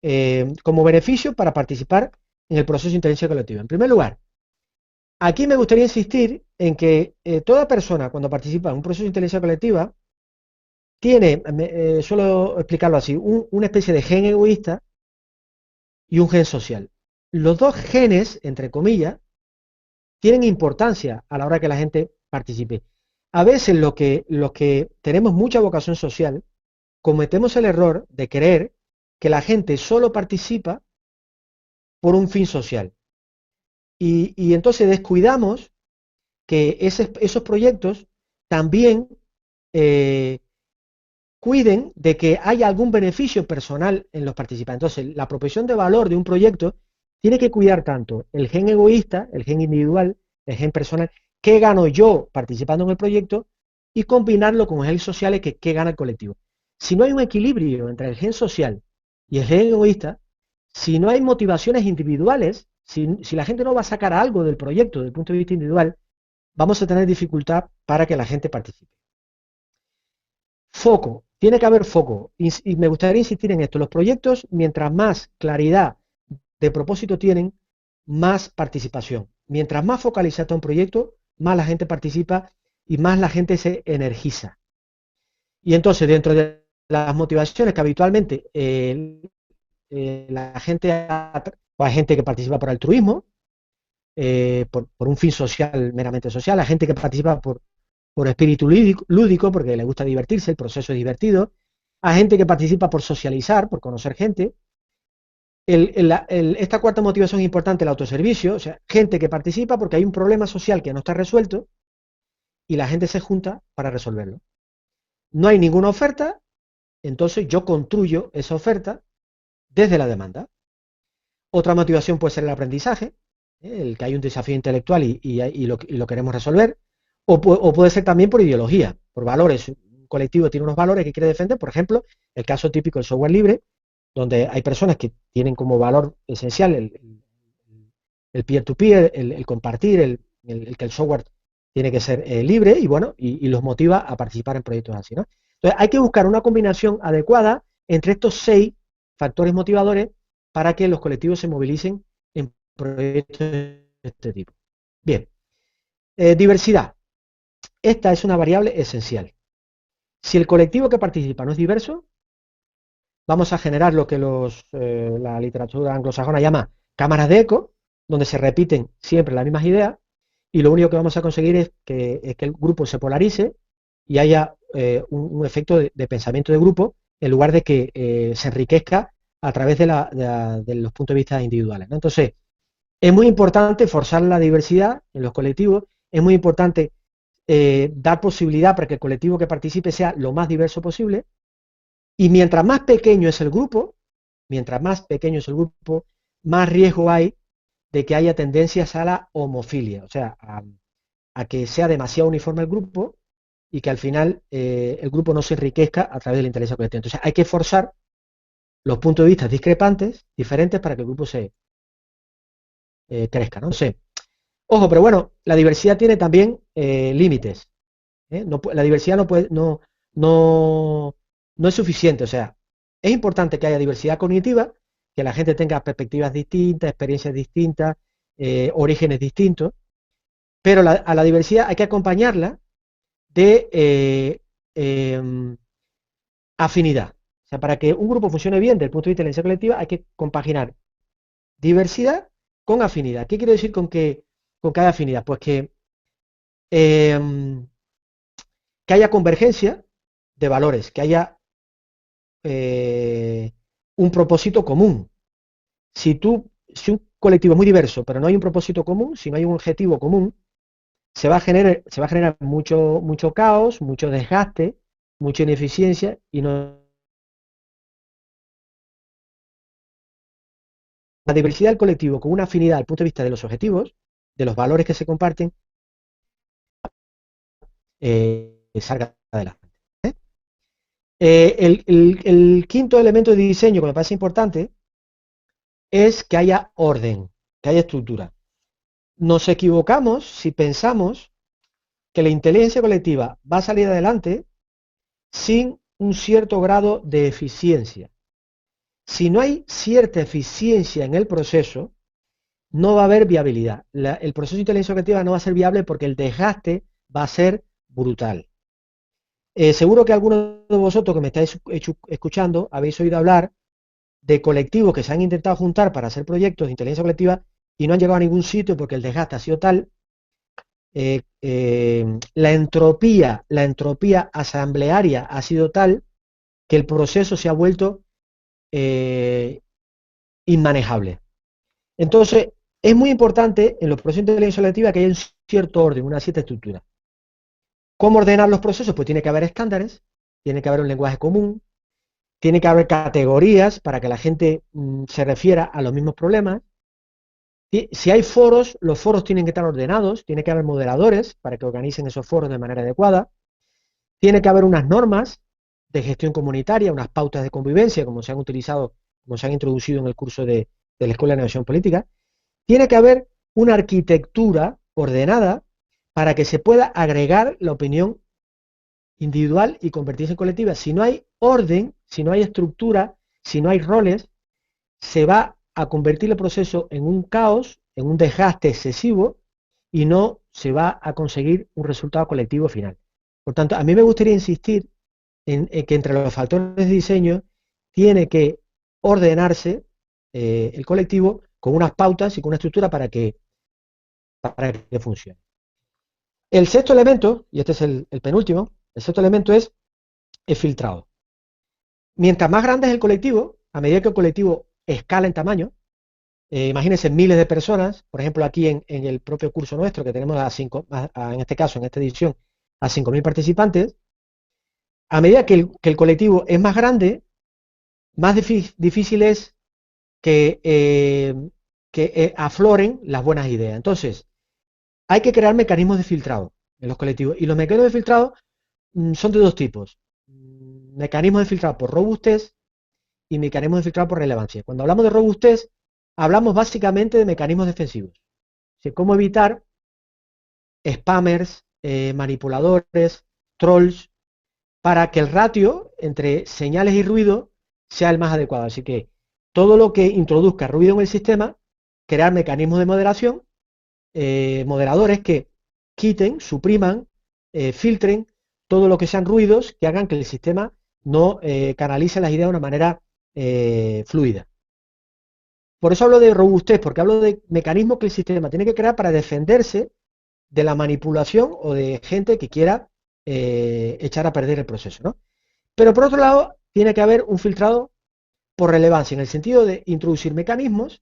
Speaker 2: beneficio para participar en el proceso de inteligencia colectiva. En primer lugar, aquí me gustaría insistir en que toda persona cuando participa en un proceso de inteligencia colectiva tiene, suelo explicarlo así, una especie de gen egoísta y un gen social. Los dos genes, entre comillas, tienen importancia a la hora que la gente participe. A veces los que tenemos mucha vocación social cometemos el error de creer que la gente solo participa por un fin social. Y entonces descuidamos que esos proyectos también cuiden de que haya algún beneficio personal en los participantes. Entonces, la proposición de valor de un proyecto tiene que cuidar tanto el gen egoísta, el gen individual, el gen personal, qué gano yo participando en el proyecto, y combinarlo con el gen social, que qué gana el colectivo. Si no hay un equilibrio entre el gen social y el gen egoísta, si no hay motivaciones individuales, si la gente no va a sacar algo del proyecto desde el punto de vista individual, vamos a tener dificultad para que la gente participe. Foco, tiene que haber foco, y me gustaría insistir en esto. Los proyectos, mientras más claridad de propósito tienen, más participación. Mientras más focalizado está un proyecto, más la gente participa y más la gente se energiza. Y entonces, dentro de las motivaciones que habitualmente la gente, hay gente que participa por altruismo, por un fin social, meramente social, hay gente que participa por espíritu lúdico, porque le gusta divertirse, el proceso es divertido, hay gente que participa por socializar, por conocer gente. Esta cuarta motivación es importante, el autoservicio, o sea, gente que participa porque hay un problema social que no está resuelto y la gente se junta para resolverlo. No hay ninguna oferta, entonces yo construyo esa oferta desde la demanda. Otra motivación puede ser el aprendizaje, el que hay un desafío intelectual y lo queremos resolver, o puede ser también por ideología, por valores. Un colectivo tiene unos valores que quiere defender, por ejemplo, el caso típico del software libre, donde hay personas que tienen como valor esencial el peer-to-peer, el compartir, el que el software tiene que ser libre y bueno, y los motiva a participar en proyectos así, ¿no? Entonces hay que buscar una combinación adecuada entre estos 6 factores motivadores para que los colectivos se movilicen en proyectos de este tipo. Bien, diversidad. Esta es una variable esencial. Si el colectivo que participa no es diverso, vamos a generar lo que la literatura anglosajona llama cámaras de eco, donde se repiten siempre las mismas ideas, y lo único que vamos a conseguir es que el grupo se polarice y haya un efecto de pensamiento de grupo, en lugar de que se enriquezca a través de los puntos de vista individuales, ¿no? Entonces, es muy importante forzar la diversidad en los colectivos, es muy importante dar posibilidad para que el colectivo que participe sea lo más diverso posible, y mientras más pequeño es el grupo, más riesgo hay de que haya tendencias a la homofilia, o sea, a que sea demasiado uniforme el grupo y que al final el grupo no se enriquezca a través de la inteligencia colectiva. Entonces hay que forzar los puntos de vista discrepantes, diferentes, para que el grupo se crezca, ¿no? Entonces, ojo, pero bueno, la diversidad tiene también límites. La diversidad no es suficiente, o sea, es importante que haya diversidad cognitiva, que la gente tenga perspectivas distintas, experiencias distintas, orígenes distintos, pero a la diversidad hay que acompañarla de afinidad. O sea, para que un grupo funcione bien desde el punto de vista de la inteligencia colectiva hay que compaginar diversidad con afinidad. ¿Qué quiero decir con que haya afinidad? Pues que haya convergencia de valores, que haya un propósito común. Si un colectivo es muy diverso, pero no hay un propósito común, si no hay un objetivo común, se va a generar mucho caos, mucho desgaste, mucha ineficiencia y no. La diversidad del colectivo con una afinidad al punto de vista de los objetivos, de los valores que se comparten, salga adelante. El quinto elemento de diseño que me parece importante es que haya orden, que haya estructura. Nos equivocamos si pensamos que la inteligencia colectiva va a salir adelante sin un cierto grado de eficiencia. Si no hay cierta eficiencia en el proceso, no va a haber viabilidad. El proceso de inteligencia colectiva no va a ser viable porque el desgaste va a ser brutal. Seguro que algunos de vosotros que me estáis escuchando habéis oído hablar de colectivos que se han intentado juntar para hacer proyectos de inteligencia colectiva y no han llegado a ningún sitio porque el desgaste ha sido tal. La entropía asamblearia ha sido tal que el proceso se ha vuelto inmanejable. Entonces, es muy importante en los procesos de inteligencia colectiva que haya un cierto orden, una cierta estructura. ¿Cómo ordenar los procesos? Pues tiene que haber estándares, tiene que haber un lenguaje común, tiene que haber categorías para que la gente se refiera a los mismos problemas. Si hay foros, los foros tienen que estar ordenados, tiene que haber moderadores para que organicen esos foros de manera adecuada, tiene que haber unas normas de gestión comunitaria, unas pautas de convivencia, como se han utilizado, como se han introducido en el curso de la Escuela de Negociación Política. Tiene que haber una arquitectura ordenada para que se pueda agregar la opinión individual y convertirse en colectiva. Si no hay orden, si no hay estructura, si no hay roles, se va a convertir el proceso en un caos, en un desgaste excesivo y no se va a conseguir un resultado colectivo final. Por tanto, a mí me gustaría insistir en que entre los factores de diseño tiene que ordenarse el colectivo con unas pautas y con una estructura para que funcione. El sexto elemento, y este es el penúltimo, el sexto elemento es el filtrado. Mientras más grande es el colectivo, a medida que el colectivo escala en tamaño, imagínense miles de personas, por ejemplo aquí en el propio curso nuestro, que tenemos en este caso, en esta edición, a 5.000 participantes, a medida que el colectivo es más grande, más difícil es que afloren las buenas ideas. Entonces, hay que crear mecanismos de filtrado en los colectivos. Y los mecanismos de filtrado son de dos tipos. Mecanismos de filtrado por robustez y mecanismos de filtrado por relevancia. Cuando hablamos de robustez, hablamos básicamente de mecanismos defensivos. O sea, cómo evitar spammers, manipuladores, trolls, para que el ratio entre señales y ruido sea el más adecuado. Así que todo lo que introduzca ruido en el sistema, crear mecanismos de moderación, moderadores que quiten, supriman, filtren todo lo que sean ruidos que hagan que el sistema no canalice las ideas de una manera fluida. Por eso hablo de robustez, porque hablo de mecanismos que el sistema tiene que crear para defenderse de la manipulación o de gente que quiera echar a perder el proceso, ¿no? Pero por otro lado, tiene que haber un filtrado por relevancia, en el sentido de introducir mecanismos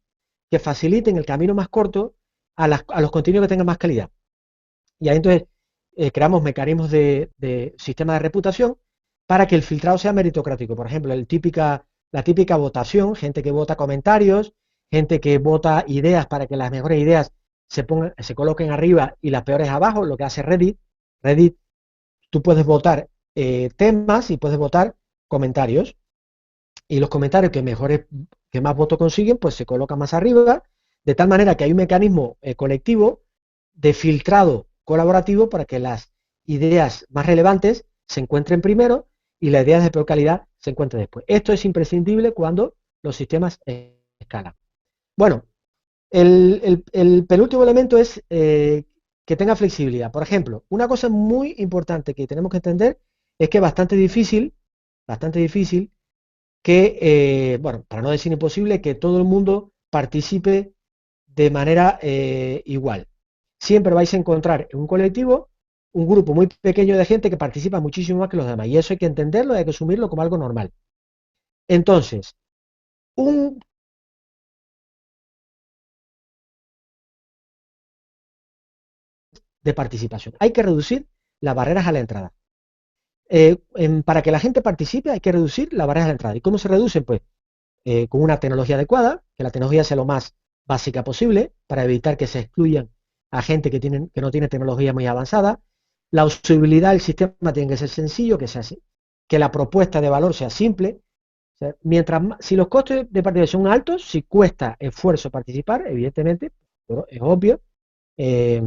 Speaker 2: que faciliten el camino más corto a los contenidos que tengan más calidad. Y ahí entonces creamos mecanismos de sistema de reputación para que el filtrado sea meritocrático. Por ejemplo, la típica votación, gente que vota comentarios, gente que vota ideas para que las mejores ideas se coloquen arriba y las peores abajo, lo que hace Reddit. Reddit, tú puedes votar temas y puedes votar comentarios. Y los comentarios que más votos consiguen, pues se colocan más arriba, de tal manera que hay un mecanismo colectivo de filtrado colaborativo para que las ideas más relevantes se encuentren primero y las ideas de peor calidad se encuentren después. Esto es imprescindible cuando los sistemas escalan. Bueno, el penúltimo elemento es que tenga flexibilidad. Por ejemplo, una cosa muy importante que tenemos que entender es que es bastante difícil que, bueno, para no decir imposible, que todo el mundo participe de manera igual. Siempre vais a encontrar en un colectivo un grupo muy pequeño de gente que participa muchísimo más que los demás. Y eso hay que entenderlo y hay que asumirlo como algo normal. Entonces, un de participación. Hay que reducir las barreras a la entrada. Para que la gente participe hay que reducir las barreras a la entrada. ¿Y cómo se reducen? Pues con una tecnología adecuada, que la tecnología sea lo más básica posible para evitar que se excluyan a gente que no tiene tecnología muy avanzada. La usabilidad del sistema tiene que ser sencillo, que la propuesta de valor sea simple. O sea, si los costes de participación son altos, si cuesta esfuerzo participar, evidentemente, pero es obvio, eh,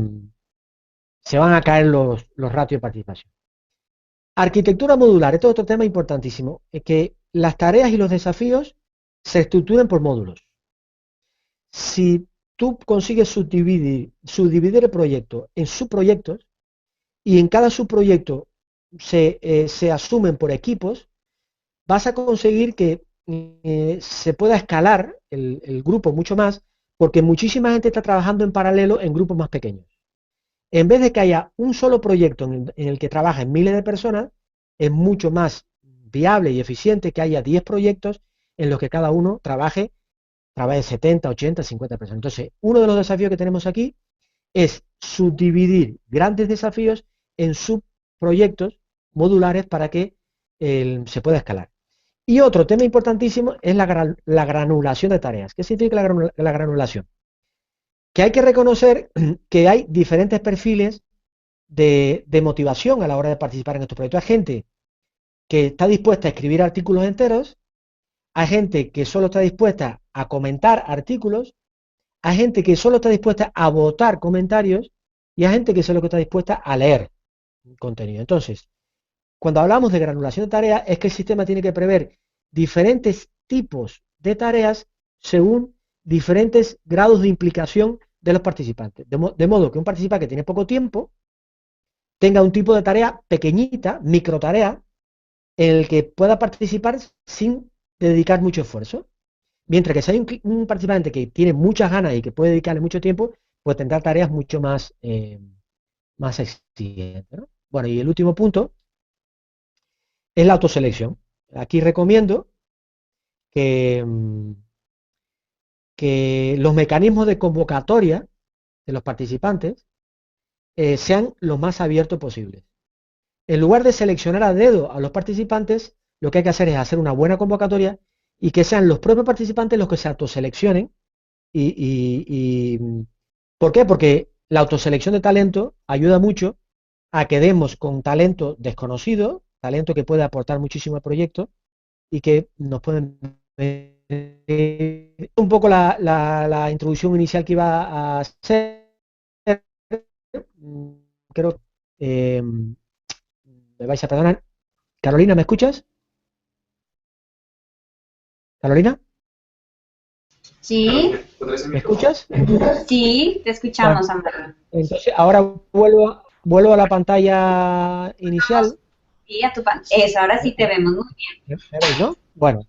Speaker 2: se van a caer los ratios de participación. Arquitectura modular, esto es otro tema importantísimo, es que las tareas y los desafíos se estructuren por módulos. Si tú consigues subdividir el proyecto en subproyectos y en cada subproyecto se asumen por equipos, vas a conseguir que se pueda escalar el grupo mucho más, porque muchísima gente está trabajando en paralelo en grupos más pequeños. En vez de que haya un solo proyecto en el que trabajen miles de personas, es mucho más viable y eficiente que haya 10 proyectos en los que cada uno trabaje 70, 80, 50 personas. Entonces, uno de los desafíos que tenemos aquí es subdividir grandes desafíos en subproyectos modulares para que se pueda escalar. Y otro tema importantísimo es la granulación de tareas. ¿Qué significa la granulación? Que hay que reconocer que hay diferentes perfiles de motivación a la hora de participar en estos proyectos. Hay gente que está dispuesta a escribir artículos enteros, hay gente que solo está dispuesta a comentar artículos, hay gente que solo está dispuesta a votar comentarios y hay gente que solo está dispuesta a leer contenido. Entonces, cuando hablamos de granulación de tareas, es que el sistema tiene que prever diferentes tipos de tareas según diferentes grados de implicación de los participantes. De modo que un participante que tiene poco tiempo tenga un tipo de tarea pequeñita, micro tarea, en el que pueda participar sin dedicar mucho esfuerzo. Mientras que si hay un participante que tiene muchas ganas y que puede dedicarle mucho tiempo, pues tendrá tareas mucho más exigentes, ¿no? Bueno, y el último punto es la autoselección. Aquí recomiendo que, que los mecanismos de convocatoria de los participantes sean lo más abiertos posibles. En lugar de seleccionar a dedo a los participantes, lo que hay que hacer es hacer una buena convocatoria y que sean los propios participantes los que se autoseleccionen. ¿Por qué? Porque la autoselección de talento ayuda mucho a que demos con talento desconocido, talento que puede aportar muchísimo al proyecto y que nos pueden un poco la introducción inicial que iba a hacer. Creo me vais a perdonar. Carolina, ¿me escuchas? Carolina,
Speaker 1: Sí,
Speaker 2: ¿me escuchas?
Speaker 1: sí, te
Speaker 2: Bueno,
Speaker 1: escuchamos, Amber.
Speaker 2: entonces ahora vuelvo a la pantalla inicial.
Speaker 1: Sí, a tu pan. Eso, ahora sí te vemos muy bien.
Speaker 2: ¿Me veis, no? Bueno,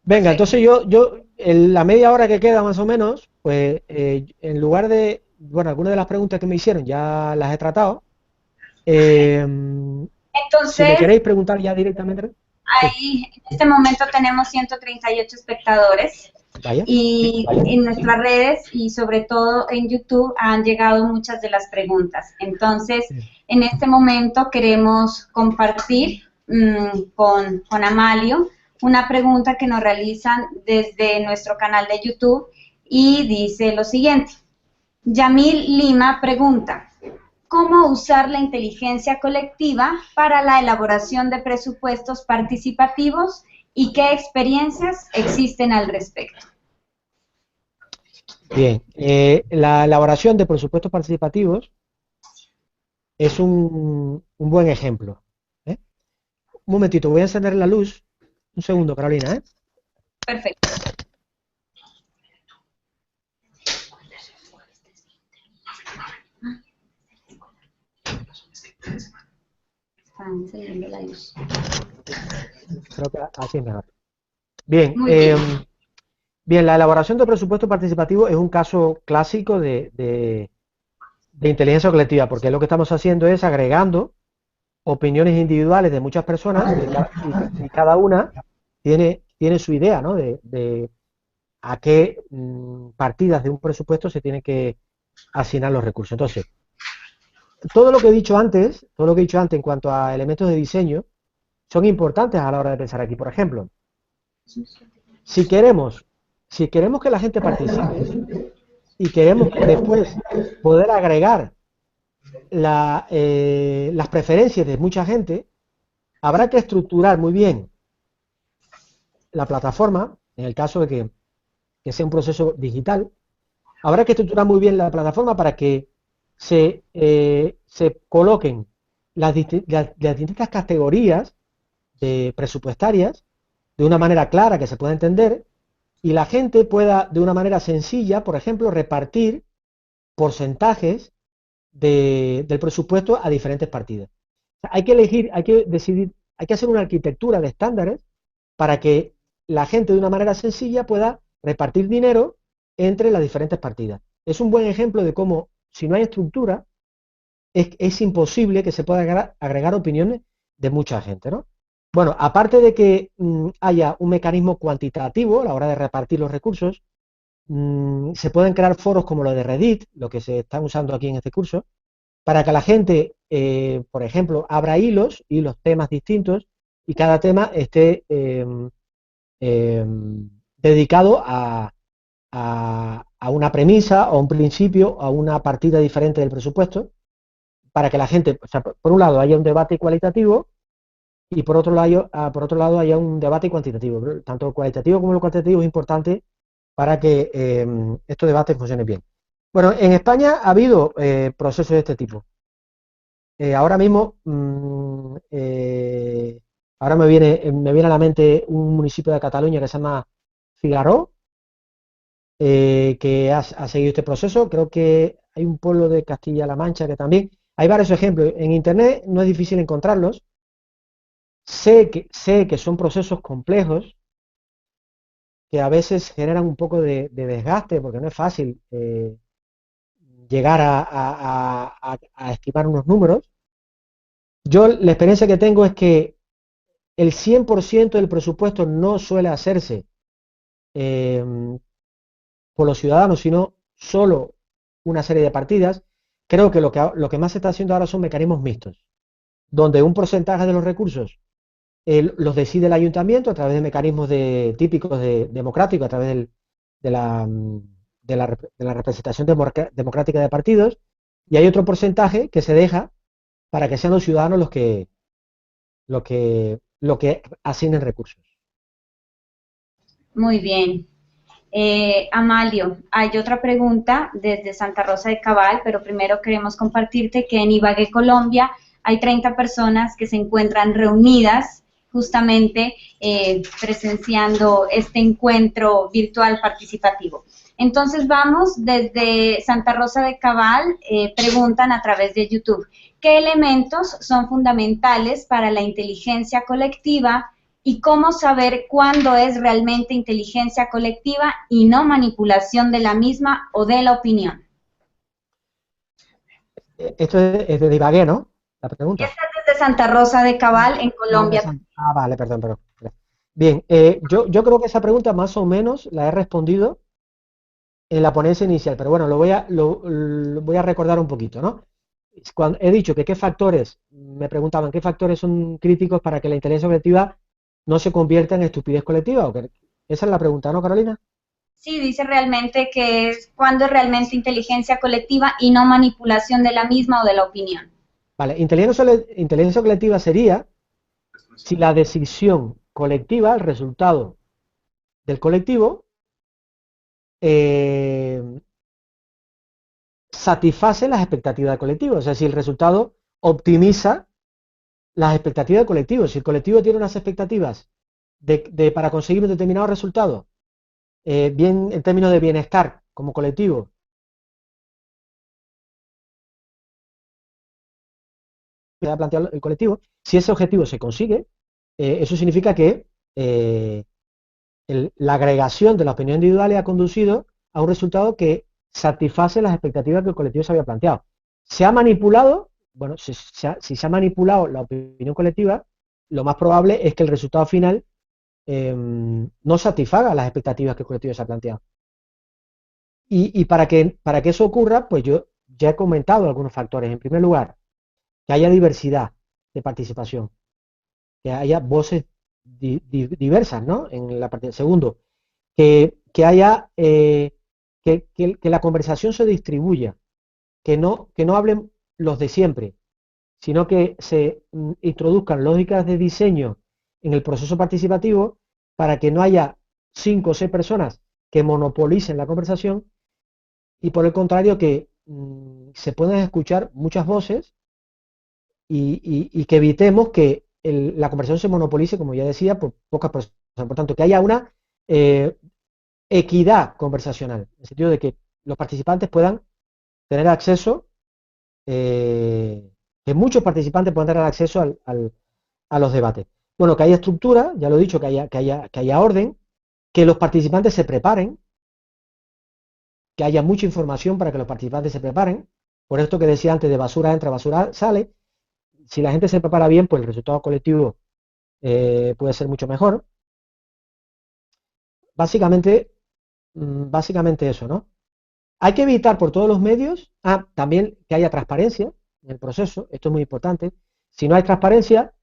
Speaker 2: venga,
Speaker 1: Perfecto.
Speaker 2: entonces en la media hora que queda más o menos, pues en lugar de, bueno, algunas de las preguntas que me hicieron ya las he tratado. Eh, si me
Speaker 1: Entonces,
Speaker 2: queréis preguntar ya directamente, sí,
Speaker 1: ahí en este momento tenemos 138 espectadores
Speaker 2: vaya.
Speaker 1: y en nuestras redes y sobre todo en YouTube han llegado muchas de las preguntas. Entonces,
Speaker 2: Sí.
Speaker 1: en este momento queremos compartir con Amalio una pregunta que nos realizan desde nuestro canal de YouTube y dice lo siguiente. Yamil Lima pregunta, ¿cómo usar la inteligencia colectiva para la elaboración de presupuestos participativos y qué experiencias existen al respecto?
Speaker 2: Bien, la elaboración de presupuestos participativos es un buen ejemplo. ¿Eh? Un momentito, voy a encender la luz. Un segundo, Carolina, ¿eh?
Speaker 1: Perfecto. Está encendiendo la luz.
Speaker 2: Creo que así es mejor. Bien,
Speaker 1: Muy bien.
Speaker 2: bien, la elaboración de presupuestos participativos es un caso clásico de inteligencia colectiva, porque lo que estamos haciendo es agregando opiniones individuales de muchas personas y cada una tiene su idea, ¿no? De a qué partidas de un presupuesto se tiene que asignar los recursos. Entonces, todo lo que he dicho antes, todo lo que he dicho antes en cuanto a elementos de diseño, son importantes a la hora de pensar aquí. Por ejemplo, si queremos, si queremos que la gente participe y queremos después poder agregar las preferencias de mucha gente, habrá que estructurar muy bien la plataforma, en el caso de que sea un proceso digital, habrá que estructurar muy bien la plataforma para que se coloquen las distintas categorías presupuestarias de una manera clara que se pueda entender y la gente pueda de una manera sencilla, por ejemplo, repartir porcentajes del presupuesto a diferentes partidas. O sea, hay que elegir, hay que decidir, hay que hacer una arquitectura de estándares para que la gente de una manera sencilla pueda repartir dinero entre las diferentes partidas. Es un buen ejemplo de cómo, si no hay estructura, es imposible que se pueda agregar opiniones de mucha gente, ¿no? Bueno, aparte de que haya un mecanismo cuantitativo a la hora de repartir los recursos, se pueden crear foros como lo de Reddit, lo que se está usando aquí en este curso, para que la gente, por ejemplo, abra hilos, temas distintos, y cada tema esté eh, dedicado a una premisa, o un principio, a una partida diferente del presupuesto, para que la gente, o sea, por un lado haya un debate cualitativo y por otro lado haya un debate cuantitativo. Tanto el cualitativo como el cuantitativo es importante para que estos debates funcionen bien. Bueno, en España ha habido procesos de este tipo. Ahora mismo, ahora me viene a la mente un municipio de Cataluña que se llama Figaró, que ha seguido este proceso. Creo que hay un pueblo de Castilla-La Mancha que también. Hay varios ejemplos. En Internet no es difícil encontrarlos. Sé que son procesos complejos que a veces generan un poco de desgaste porque no es fácil llegar a estimar unos números. Yo la experiencia que tengo es que el 100% del presupuesto no suele hacerse eh, por los ciudadanos, sino solo una serie de partidas. Creo que lo que más se está haciendo ahora son mecanismos mixtos, donde un porcentaje de los recursos los decide el ayuntamiento a través de mecanismos típicos democráticos, a través de, la, de la representación democrática de partidos, y hay otro porcentaje que se deja para que sean los ciudadanos los que asignen recursos.
Speaker 1: Muy bien. Amalio, hay otra pregunta desde Santa Rosa de Cabal, pero primero queremos compartirte que en Ibagué, Colombia, hay 30 personas que se encuentran reunidas justamente presenciando este encuentro virtual participativo. Entonces vamos desde Santa Rosa de Cabal, preguntan a través de YouTube, ¿qué elementos son fundamentales para la inteligencia colectiva y cómo saber cuándo es realmente inteligencia colectiva y no manipulación de la misma o de la opinión?
Speaker 2: Esto es de Ibagué, ¿no? La pregunta.
Speaker 1: Esta es desde Santa Rosa de Cabal, en
Speaker 2: Ah,
Speaker 1: Colombia.
Speaker 2: vale, perdón. Bien, yo creo que esa pregunta más o menos la he respondido en la ponencia inicial, pero bueno, lo voy a recordar un poquito, ¿no? Cuando he dicho que qué factores, me preguntaban qué factores son críticos para que la inteligencia colectiva no se convierta en estupidez colectiva. Esa es la pregunta, ¿no, Carolina?
Speaker 1: Sí, dice realmente que es cuándo es realmente inteligencia colectiva y no manipulación de la misma o de la opinión.
Speaker 2: Vale, inteligencia colectiva sería si la decisión colectiva, el resultado del colectivo, eh, satisface las expectativas del colectivo. O sea, si el resultado optimiza las expectativas del colectivo. Si el colectivo tiene unas expectativas para conseguir un determinado resultado, bien en términos de bienestar como colectivo, que ha planteado el colectivo, si ese objetivo se consigue, eso significa que la agregación de la opinión individual ha conducido a un resultado que satisface las expectativas que el colectivo se había planteado. ¿Se ha manipulado? Bueno, si se ha manipulado la opinión colectiva, lo más probable es que el resultado final no satisfaga las expectativas que el colectivo se ha planteado. Y para que eso ocurra, pues yo ya he comentado algunos factores. En primer lugar, que haya diversidad de participación, que haya voces diversas, ¿no? En la partida. Segundo, que haya que la conversación se distribuya, que no hablen los de siempre, sino que se introduzcan lógicas de diseño en el proceso participativo para que no haya 5 o 6 personas que monopolicen la conversación y por el contrario que se puedan escuchar muchas voces y que evitemos que la conversación se monopolice, como ya decía, por pocas personas. Por tanto, que haya una eh, equidad conversacional, en el sentido de que los participantes puedan tener acceso, que muchos participantes puedan tener acceso a los debates. Bueno, que haya estructura, ya lo he dicho, que haya orden, que los participantes se preparen, que haya mucha información para que los participantes se preparen. Por esto que decía antes, de basura entra, basura sale. Si la gente se prepara bien, pues el resultado colectivo puede ser mucho mejor. Básicamente, básicamente eso, ¿no? Hay que evitar por todos los medios, también que haya transparencia en el proceso, esto es muy importante. Si no hay transparencia,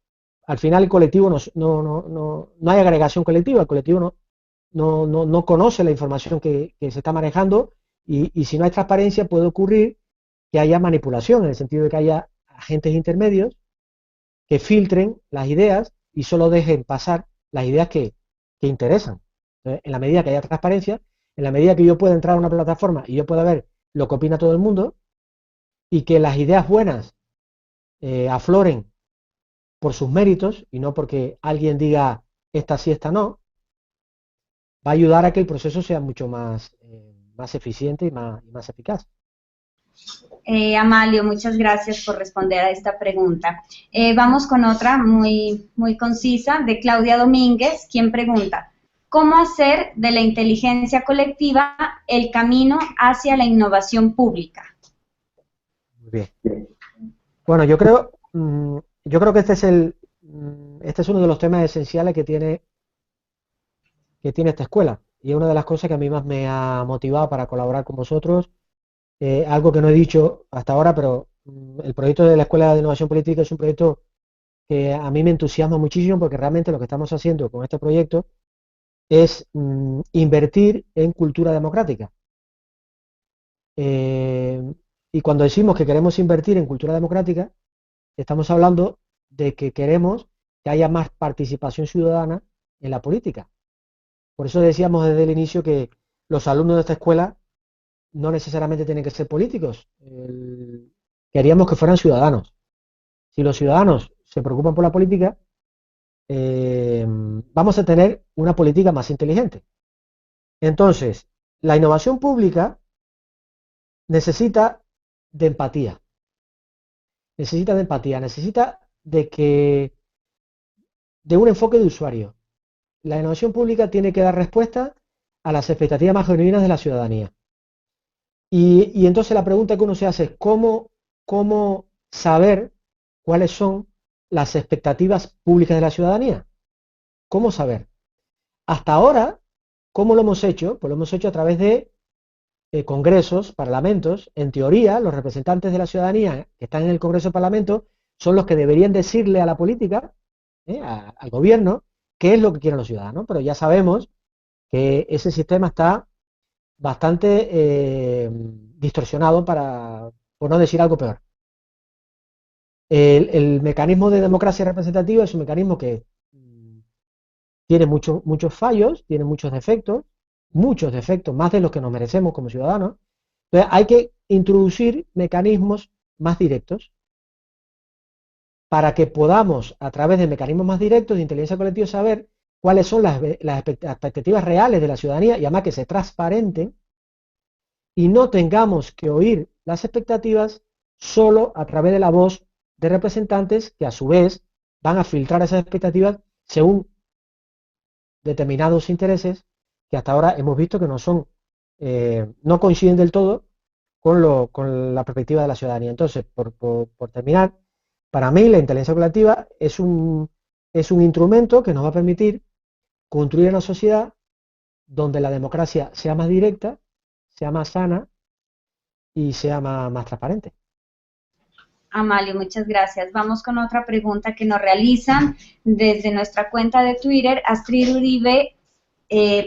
Speaker 2: al final el colectivo no hay agregación colectiva, el colectivo no conoce la información que se está manejando y si no hay transparencia puede ocurrir que haya manipulación, en el sentido de que haya agentes intermedios que filtren las ideas y solo dejen pasar las ideas que interesan. Entonces, en la medida que haya transparencia, en la medida que yo pueda entrar a una plataforma y yo pueda ver lo que opina todo el mundo y que las ideas buenas afloren por sus méritos y no porque alguien diga esta sí, esta no, va a ayudar a que el proceso sea mucho más eficiente y más eficaz.
Speaker 1: Amalio, muchas gracias por responder a esta pregunta. Vamos con otra muy concisa de Claudia Domínguez, quien pregunta, ¿cómo hacer de la inteligencia colectiva el camino hacia la innovación pública?
Speaker 2: Muy bien. Bueno, yo creo que este es uno de los temas esenciales que tiene esta escuela y es una de las cosas que a mí más me ha motivado para colaborar con vosotros. Algo que no he dicho hasta ahora, pero el proyecto de la Escuela de Innovación Política es un proyecto que a mí me entusiasma muchísimo porque realmente lo que estamos haciendo con este proyecto es invertir en cultura democrática. Eh, y cuando decimos que queremos invertir en cultura democrática, estamos hablando de que queremos que haya más participación ciudadana en la política. Por eso decíamos desde el inicio que los alumnos de esta escuela no necesariamente tienen que ser políticos. Queríamos que fueran ciudadanos. Si los ciudadanos se preocupan por la política, vamos a tener una política más inteligente. Entonces, la innovación pública necesita de empatía. Necesita de un enfoque de usuario. La innovación pública tiene que dar respuesta a las expectativas más genuinas de la ciudadanía. Y entonces la pregunta que uno se hace es ¿cómo saber cuáles son las expectativas públicas de la ciudadanía? ¿Cómo saber? Hasta ahora, ¿cómo lo hemos hecho? Pues lo hemos hecho a través de congresos, parlamentos. En teoría, los representantes de la ciudadanía que están en el Congreso o Parlamento son los que deberían decirle a la política, al gobierno, qué es lo que quieren los ciudadanos. Pero ya sabemos que ese sistema está bastante distorsionado, por no decir algo peor. El mecanismo de democracia representativa es un mecanismo que tiene muchos fallos, tiene muchos defectos, más de los que nos merecemos como ciudadanos. Entonces hay que introducir mecanismos más directos para que podamos, a través de mecanismos más directos de inteligencia colectiva, saber cuáles son las expectativas reales de la ciudadanía y además que se transparenten y no tengamos que oír las expectativas solo a través de la voz de representantes que a su vez van a filtrar esas expectativas según determinados intereses que hasta ahora hemos visto que no coinciden del todo con la perspectiva de la ciudadanía. Entonces, por terminar, para mí la inteligencia colectiva es un instrumento que nos va a permitir construir una sociedad donde la democracia sea más directa, sea más sana y sea más transparente.
Speaker 1: Amalio, muchas gracias. Vamos con otra pregunta que nos realizan desde nuestra cuenta de Twitter. Astrid Uribe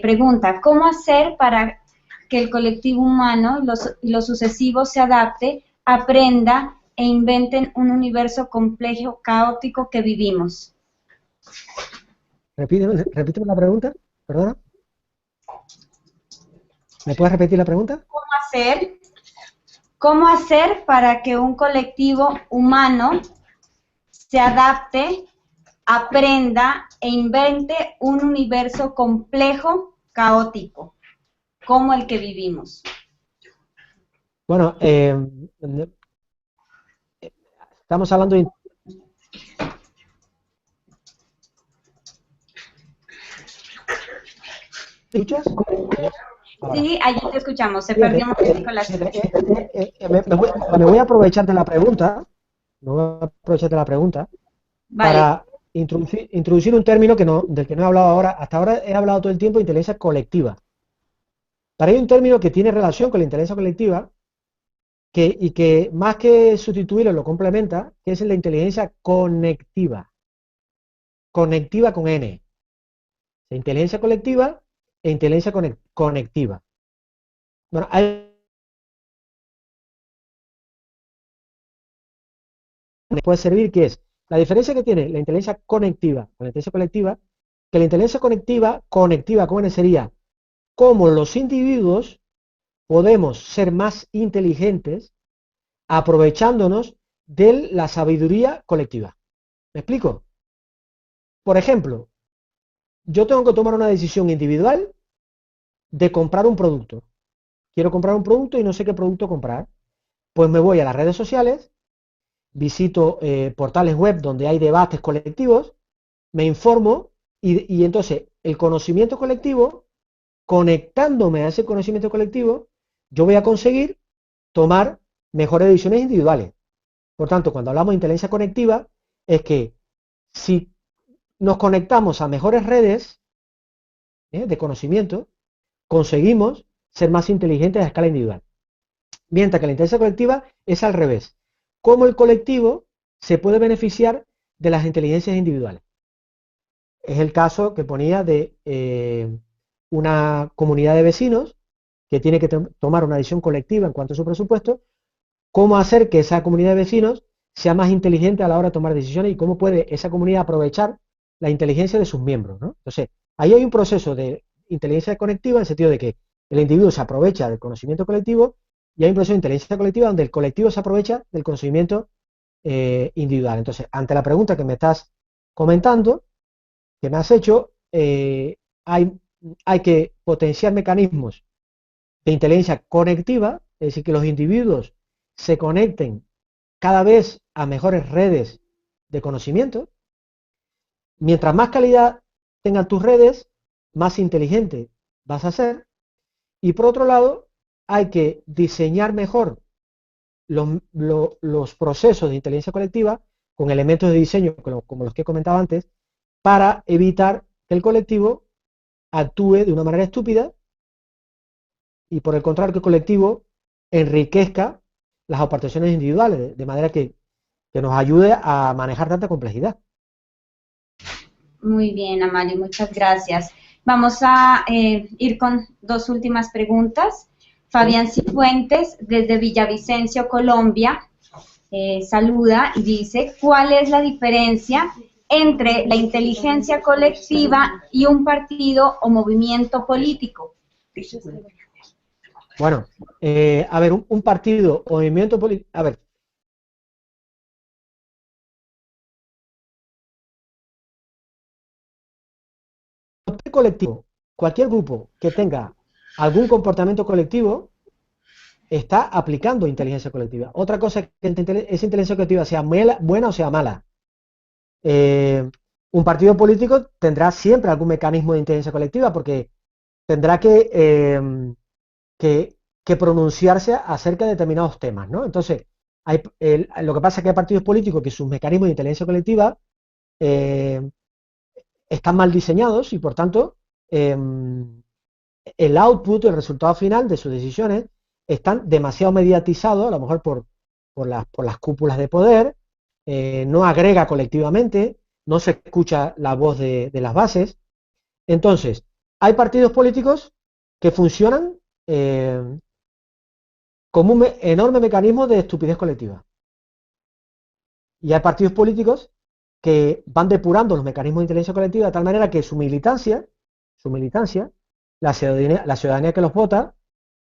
Speaker 1: pregunta, ¿cómo hacer para que el colectivo humano y los sucesivos se adapte, aprenda e inventen un universo complejo, caótico que vivimos?
Speaker 2: Repíteme la pregunta, perdona. ¿Me puedes repetir la pregunta?
Speaker 1: ¿Cómo hacer para que un colectivo humano se adapte, aprenda e invente un universo complejo, caótico, como el que vivimos?
Speaker 2: Bueno, estamos hablando de... ¿Escuchas?
Speaker 1: Sí, allí te escuchamos, se perdió un poquito la
Speaker 2: me voy a aprovechar de la pregunta,
Speaker 1: Vale.
Speaker 2: Para introducir un término del que no he hablado ahora. Hasta ahora he hablado todo el tiempo de inteligencia colectiva. Para ello hay un término que tiene relación con la inteligencia colectiva y que más que sustituirlo lo complementa, que es la inteligencia conectiva. Conectiva con N. Inteligencia colectiva e inteligencia conectiva. Bueno, puede servir que es la diferencia que tiene la inteligencia conectiva con la inteligencia colectiva, que la inteligencia conectiva con N sería cómo los individuos podemos ser más inteligentes aprovechándonos de la sabiduría colectiva. ¿Me explico? Por ejemplo, yo tengo que tomar una decisión individual de comprar un producto. Quiero comprar un producto y no sé qué producto comprar. Pues me voy a las redes sociales, visito portales web donde hay debates colectivos, me informo y entonces el conocimiento colectivo, conectándome a ese conocimiento colectivo, yo voy a conseguir tomar mejores decisiones individuales. Por tanto, cuando hablamos de inteligencia conectiva, es que si nos conectamos a mejores redes de conocimiento, conseguimos ser más inteligentes a escala individual. Mientras que la inteligencia colectiva es al revés. Cómo el colectivo se puede beneficiar de las inteligencias individuales. Es el caso que ponía de una comunidad de vecinos que tiene que tomar una decisión colectiva en cuanto a su presupuesto, cómo hacer que esa comunidad de vecinos sea más inteligente a la hora de tomar decisiones y cómo puede esa comunidad aprovechar la inteligencia de sus miembros, ¿no? Entonces, ahí hay un proceso de inteligencia conectiva en el sentido de que el individuo se aprovecha del conocimiento colectivo y hay un proceso de inteligencia colectiva donde el colectivo se aprovecha del conocimiento individual. Entonces, ante la pregunta que me estás comentando, que me has hecho, hay que potenciar mecanismos de inteligencia conectiva, es decir, que los individuos se conecten cada vez a mejores redes de conocimiento. Mientras más calidad tengan tus redes, más inteligente vas a ser. Y por otro lado, hay que diseñar mejor los procesos de inteligencia colectiva con elementos de diseño como los que he comentado antes, para evitar que el colectivo actúe de una manera estúpida y por el contrario que el colectivo enriquezca las aportaciones individuales, de manera que nos ayude a manejar tanta complejidad.
Speaker 1: Muy bien, Amalio, muchas gracias. Vamos a ir con dos últimas preguntas. Fabián Cifuentes, desde Villavicencio, Colombia, saluda y dice, ¿cuál es la diferencia entre la inteligencia colectiva y un partido o movimiento político?
Speaker 2: Bueno, a ver, un partido o movimiento político, a ver, cualquier colectivo, cualquier grupo que tenga algún comportamiento colectivo está aplicando inteligencia colectiva. Otra cosa es que esa inteligencia colectiva sea buena o sea mala. Un partido político tendrá siempre algún mecanismo de inteligencia colectiva porque tendrá que pronunciarse acerca de determinados temas, ¿no? Entonces, lo que pasa es que hay partidos políticos que sus mecanismos de inteligencia colectiva están mal diseñados y, por tanto, el output, el resultado final de sus decisiones están demasiado mediatizados, a lo mejor por las cúpulas de poder, no agrega colectivamente, no se escucha la voz de las bases. Entonces, hay partidos políticos que funcionan como un enorme mecanismo de estupidez colectiva. Y hay partidos políticos que van depurando los mecanismos de inteligencia colectiva de tal manera que su militancia, la ciudadanía que los vota,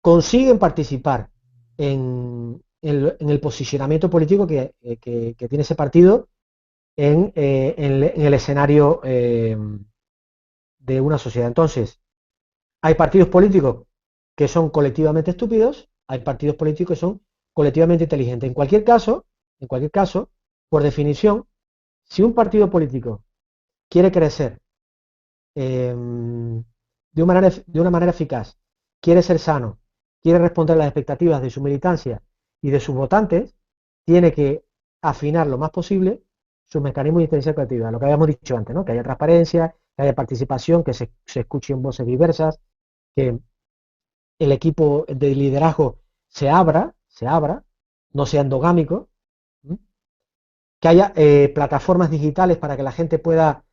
Speaker 2: consiguen participar en el posicionamiento político que tiene ese partido en el escenario de una sociedad. Entonces, hay partidos políticos que son colectivamente estúpidos, hay partidos políticos que son colectivamente inteligentes. En cualquier caso, por definición, si un partido político quiere crecer de una manera eficaz, quiere ser sano, quiere responder a las expectativas de su militancia y de sus votantes, tiene que afinar lo más posible sus mecanismos de inteligencia colectiva, lo que habíamos dicho antes, ¿no? Que haya transparencia, que haya participación, que se escuchen voces diversas, que el equipo de liderazgo se abra, no sea endogámico, que haya plataformas digitales para que la gente pueda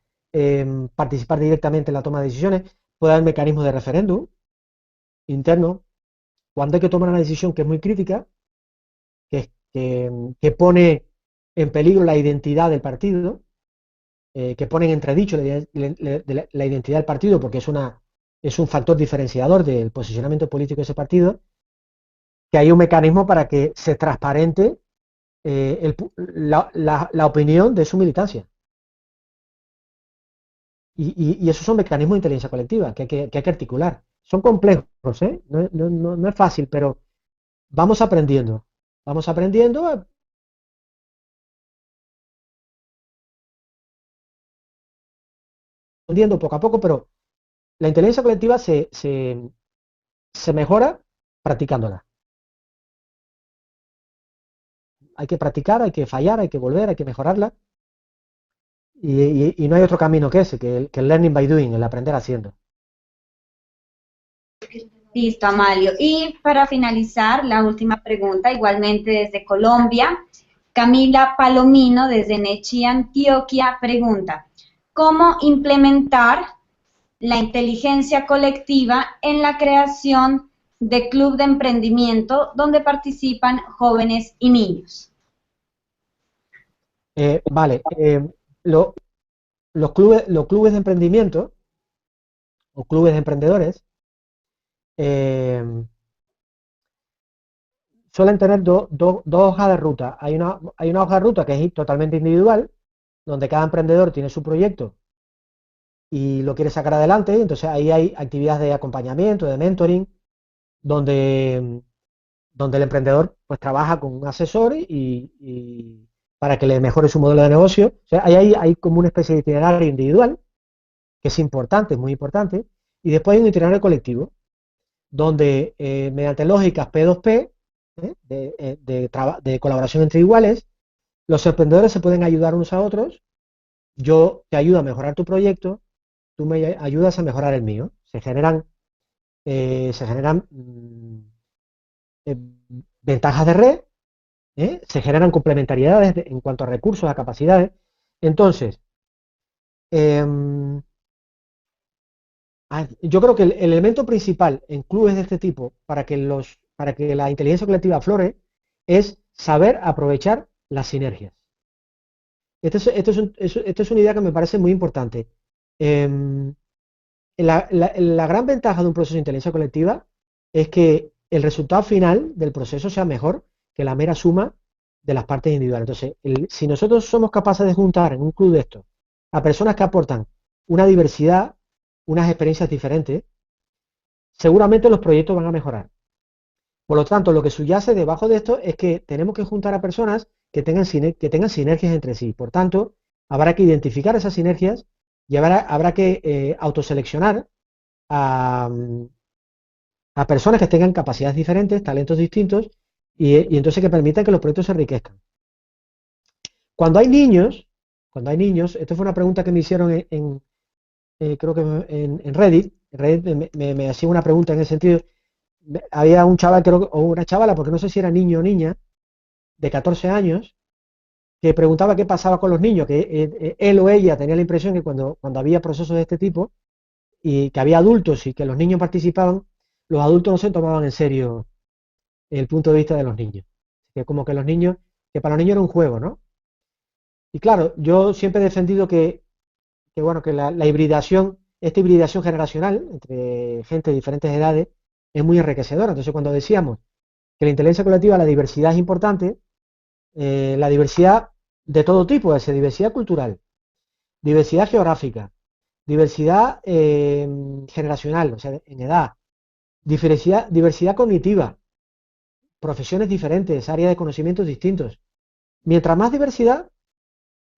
Speaker 2: participar directamente en la toma de decisiones, pueda haber mecanismos de referéndum interno, cuando hay que tomar una decisión que es muy crítica, que pone en peligro la identidad del partido, que pone en entredicho la identidad del partido porque es un factor diferenciador del posicionamiento político de ese partido, que hay un mecanismo para que se transparente la opinión de su militancia. Y esos son mecanismos de inteligencia colectiva que hay que articular. Son complejos, ¿eh? No es fácil, pero vamos aprendiendo. Vamos aprendiendo poco a poco, pero la inteligencia colectiva se mejora practicándola. Hay que practicar, hay que fallar, hay que volver, hay que mejorarla. Y no hay otro camino que ese, que el learning by doing, el aprender haciendo.
Speaker 1: Listo, Amalio. Y para finalizar, la última pregunta, igualmente desde Colombia, Camila Palomino, desde Nechí, Antioquia, pregunta, ¿cómo implementar la inteligencia colectiva en la creación de club de emprendimiento donde participan jóvenes y niños?
Speaker 2: Vale, los clubes de emprendimiento o clubes de emprendedores, eh, suelen tener dos hojas de ruta. Hay una hoja de ruta que es totalmente individual, donde cada emprendedor tiene su proyecto y lo quiere sacar adelante. Entonces ahí hay actividades de acompañamiento, de mentoring, donde, donde el emprendedor pues trabaja con un asesor y para que le mejore su modelo de negocio. O sea, ahí hay como una especie de itinerario individual, que es importante, es muy importante, y después hay un itinerario colectivo, donde mediante lógicas P2P, de colaboración entre iguales, los emprendedores se pueden ayudar unos a otros. Yo te ayudo a mejorar tu proyecto, tú me ayudas a mejorar el mío. Se generan eh, ventajas de red, se generan complementariedades en cuanto a recursos, a capacidades. Entonces, eh, yo creo que el elemento principal en clubes de este tipo para que la inteligencia colectiva aflore es saber aprovechar las sinergias. Esto es una idea que me parece muy importante. Eh, la gran ventaja de un proceso de inteligencia colectiva es que el resultado final del proceso sea mejor que la mera suma de las partes individuales. Entonces, si nosotros somos capaces de juntar en un club de estos a personas que aportan una diversidad, unas experiencias diferentes, seguramente los proyectos van a mejorar. Por lo tanto, lo que subyace debajo de esto es que tenemos que juntar a personas que tengan sinergias entre sí. Por tanto, habrá que identificar esas sinergias y habrá que autoseleccionar a, a personas que tengan capacidades diferentes, talentos distintos y entonces que permitan que los proyectos se enriquezcan. Cuando hay niños, esto fue una pregunta que me hicieron creo que en Reddit. Reddit me hacía una pregunta en ese sentido. Había un chaval, creo, o una chavala, porque no sé si era niño o niña, de 14 años, que preguntaba qué pasaba con los niños, que él o ella tenía la impresión que cuando había procesos de este tipo y que había adultos y que los niños participaban, los adultos no se tomaban en serio el punto de vista de los niños. Que como que que para los niños era un juego, ¿no? Y claro, yo siempre he defendido que bueno, que esta hibridación generacional entre gente de diferentes edades es muy enriquecedora. Entonces, cuando decíamos que la inteligencia colectiva, la diversidad es importante, la diversidad de todo tipo, es decir, diversidad cultural, diversidad geográfica, diversidad generacional, o sea, en edad, diversidad cognitiva, profesiones diferentes, áreas de conocimientos distintos. Mientras más diversidad,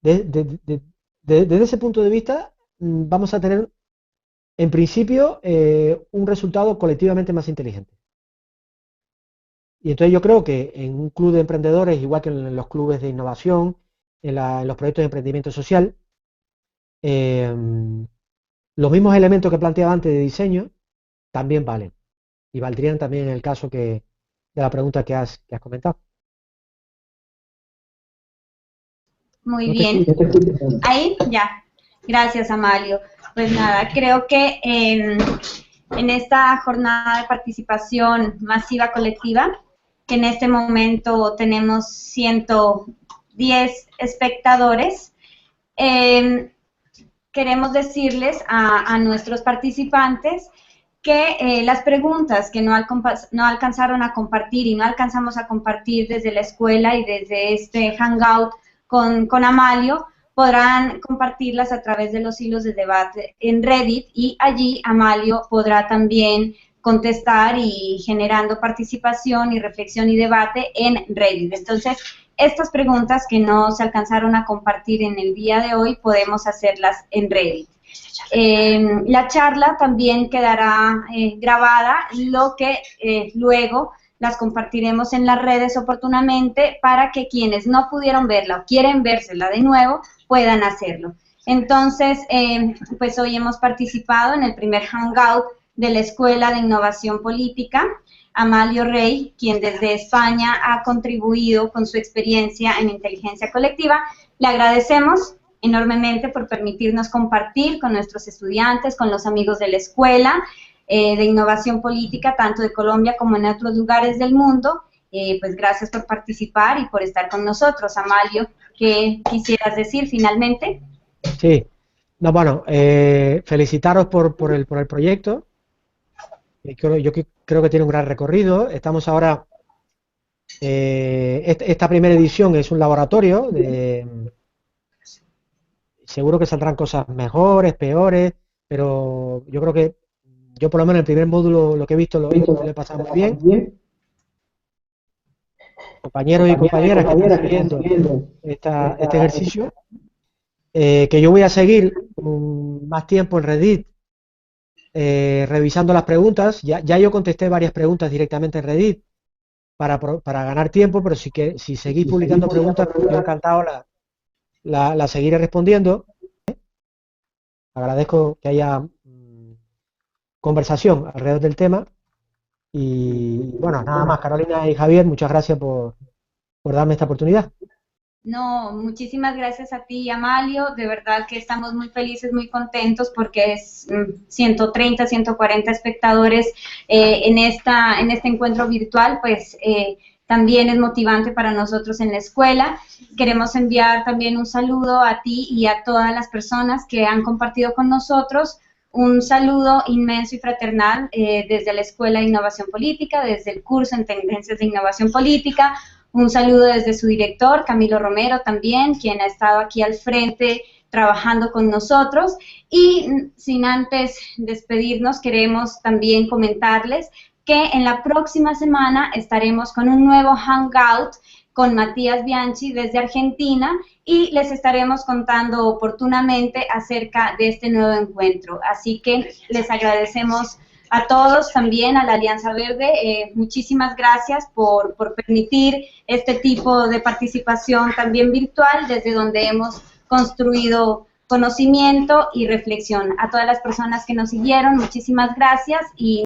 Speaker 2: desde ese punto de vista, vamos a tener, en principio, un resultado colectivamente más inteligente. Y entonces yo creo que en un club de emprendedores, igual que en los clubes de innovación, en los proyectos de emprendimiento social, eh, los mismos elementos que planteaba antes de diseño también valen. Y valdrían también en el caso de la pregunta que has comentado.
Speaker 1: Muy
Speaker 2: No te
Speaker 1: bien.
Speaker 2: escucho.
Speaker 1: Ahí, ya. Gracias, Amalio. Pues nada, creo que en esta jornada de participación masiva colectiva, que en este momento tenemos 110 espectadores, queremos decirles a nuestros participantes que las preguntas que no alcanzaron a compartir y no alcanzamos a compartir desde la escuela y desde este hangout con Amalio, podrán compartirlas a través de los hilos de debate en Reddit y allí Amalio podrá también contestar y generando participación y reflexión y debate en Reddit. Entonces, estas preguntas que no se alcanzaron a compartir en el día de hoy, podemos hacerlas en Reddit. La charla también quedará grabada, lo que luego las compartiremos en las redes oportunamente para que quienes no pudieron verla o quieren vérsela de nuevo puedan hacerlo. Entonces, pues hoy hemos participado en el primer hangout de la Escuela de Innovación Política. Amalio Rey, quien desde España ha contribuido con su experiencia en inteligencia colectiva. Le agradecemos enormemente por permitirnos compartir con nuestros estudiantes, con los amigos de la escuela de innovación política, tanto de Colombia como en otros lugares del mundo. Pues gracias por participar y por estar con nosotros. Amalio, ¿qué quisieras decir finalmente?
Speaker 2: Sí, No, bueno, felicitaros por el proyecto. Creo que tiene un gran recorrido. Estamos ahora, esta primera edición es un laboratorio. Seguro que saldrán cosas mejores, peores, pero yo creo que yo por lo menos el primer módulo lo que he visto lo he pasado muy bien. Compañeros y compañeras que están siguiendo este ejercicio, que yo voy a seguir más tiempo en Reddit revisando las preguntas. Ya yo contesté varias preguntas directamente en Reddit para ganar tiempo, pero si seguís publicando preguntas, yo encantado la seguiré respondiendo. Agradezco que haya conversación alrededor del tema. Y bueno, nada más, Carolina y Javier, muchas gracias por darme esta oportunidad.
Speaker 1: No, muchísimas gracias a ti, Amalio. De verdad que estamos muy felices, muy contentos porque es 130, 140 espectadores en este encuentro virtual, pues también es motivante para nosotros en la escuela. Queremos enviar también un saludo a ti y a todas las personas que han compartido con nosotros. Un saludo inmenso y fraternal desde la Escuela de Innovación Política, desde el curso en Tendencias de Innovación Política. Un saludo desde su director, Camilo Romero, también, quien ha estado aquí al frente trabajando con nosotros. Y sin antes despedirnos, queremos también comentarles que en la próxima semana estaremos con un nuevo Hangout con Matías Bianchi desde Argentina y les estaremos contando oportunamente acerca de este nuevo encuentro. Así que les agradecemos a todos, también a la Alianza Verde, muchísimas gracias por permitir este tipo de participación también virtual, desde donde hemos construido conocimiento y reflexión. A todas las personas que nos siguieron, muchísimas gracias y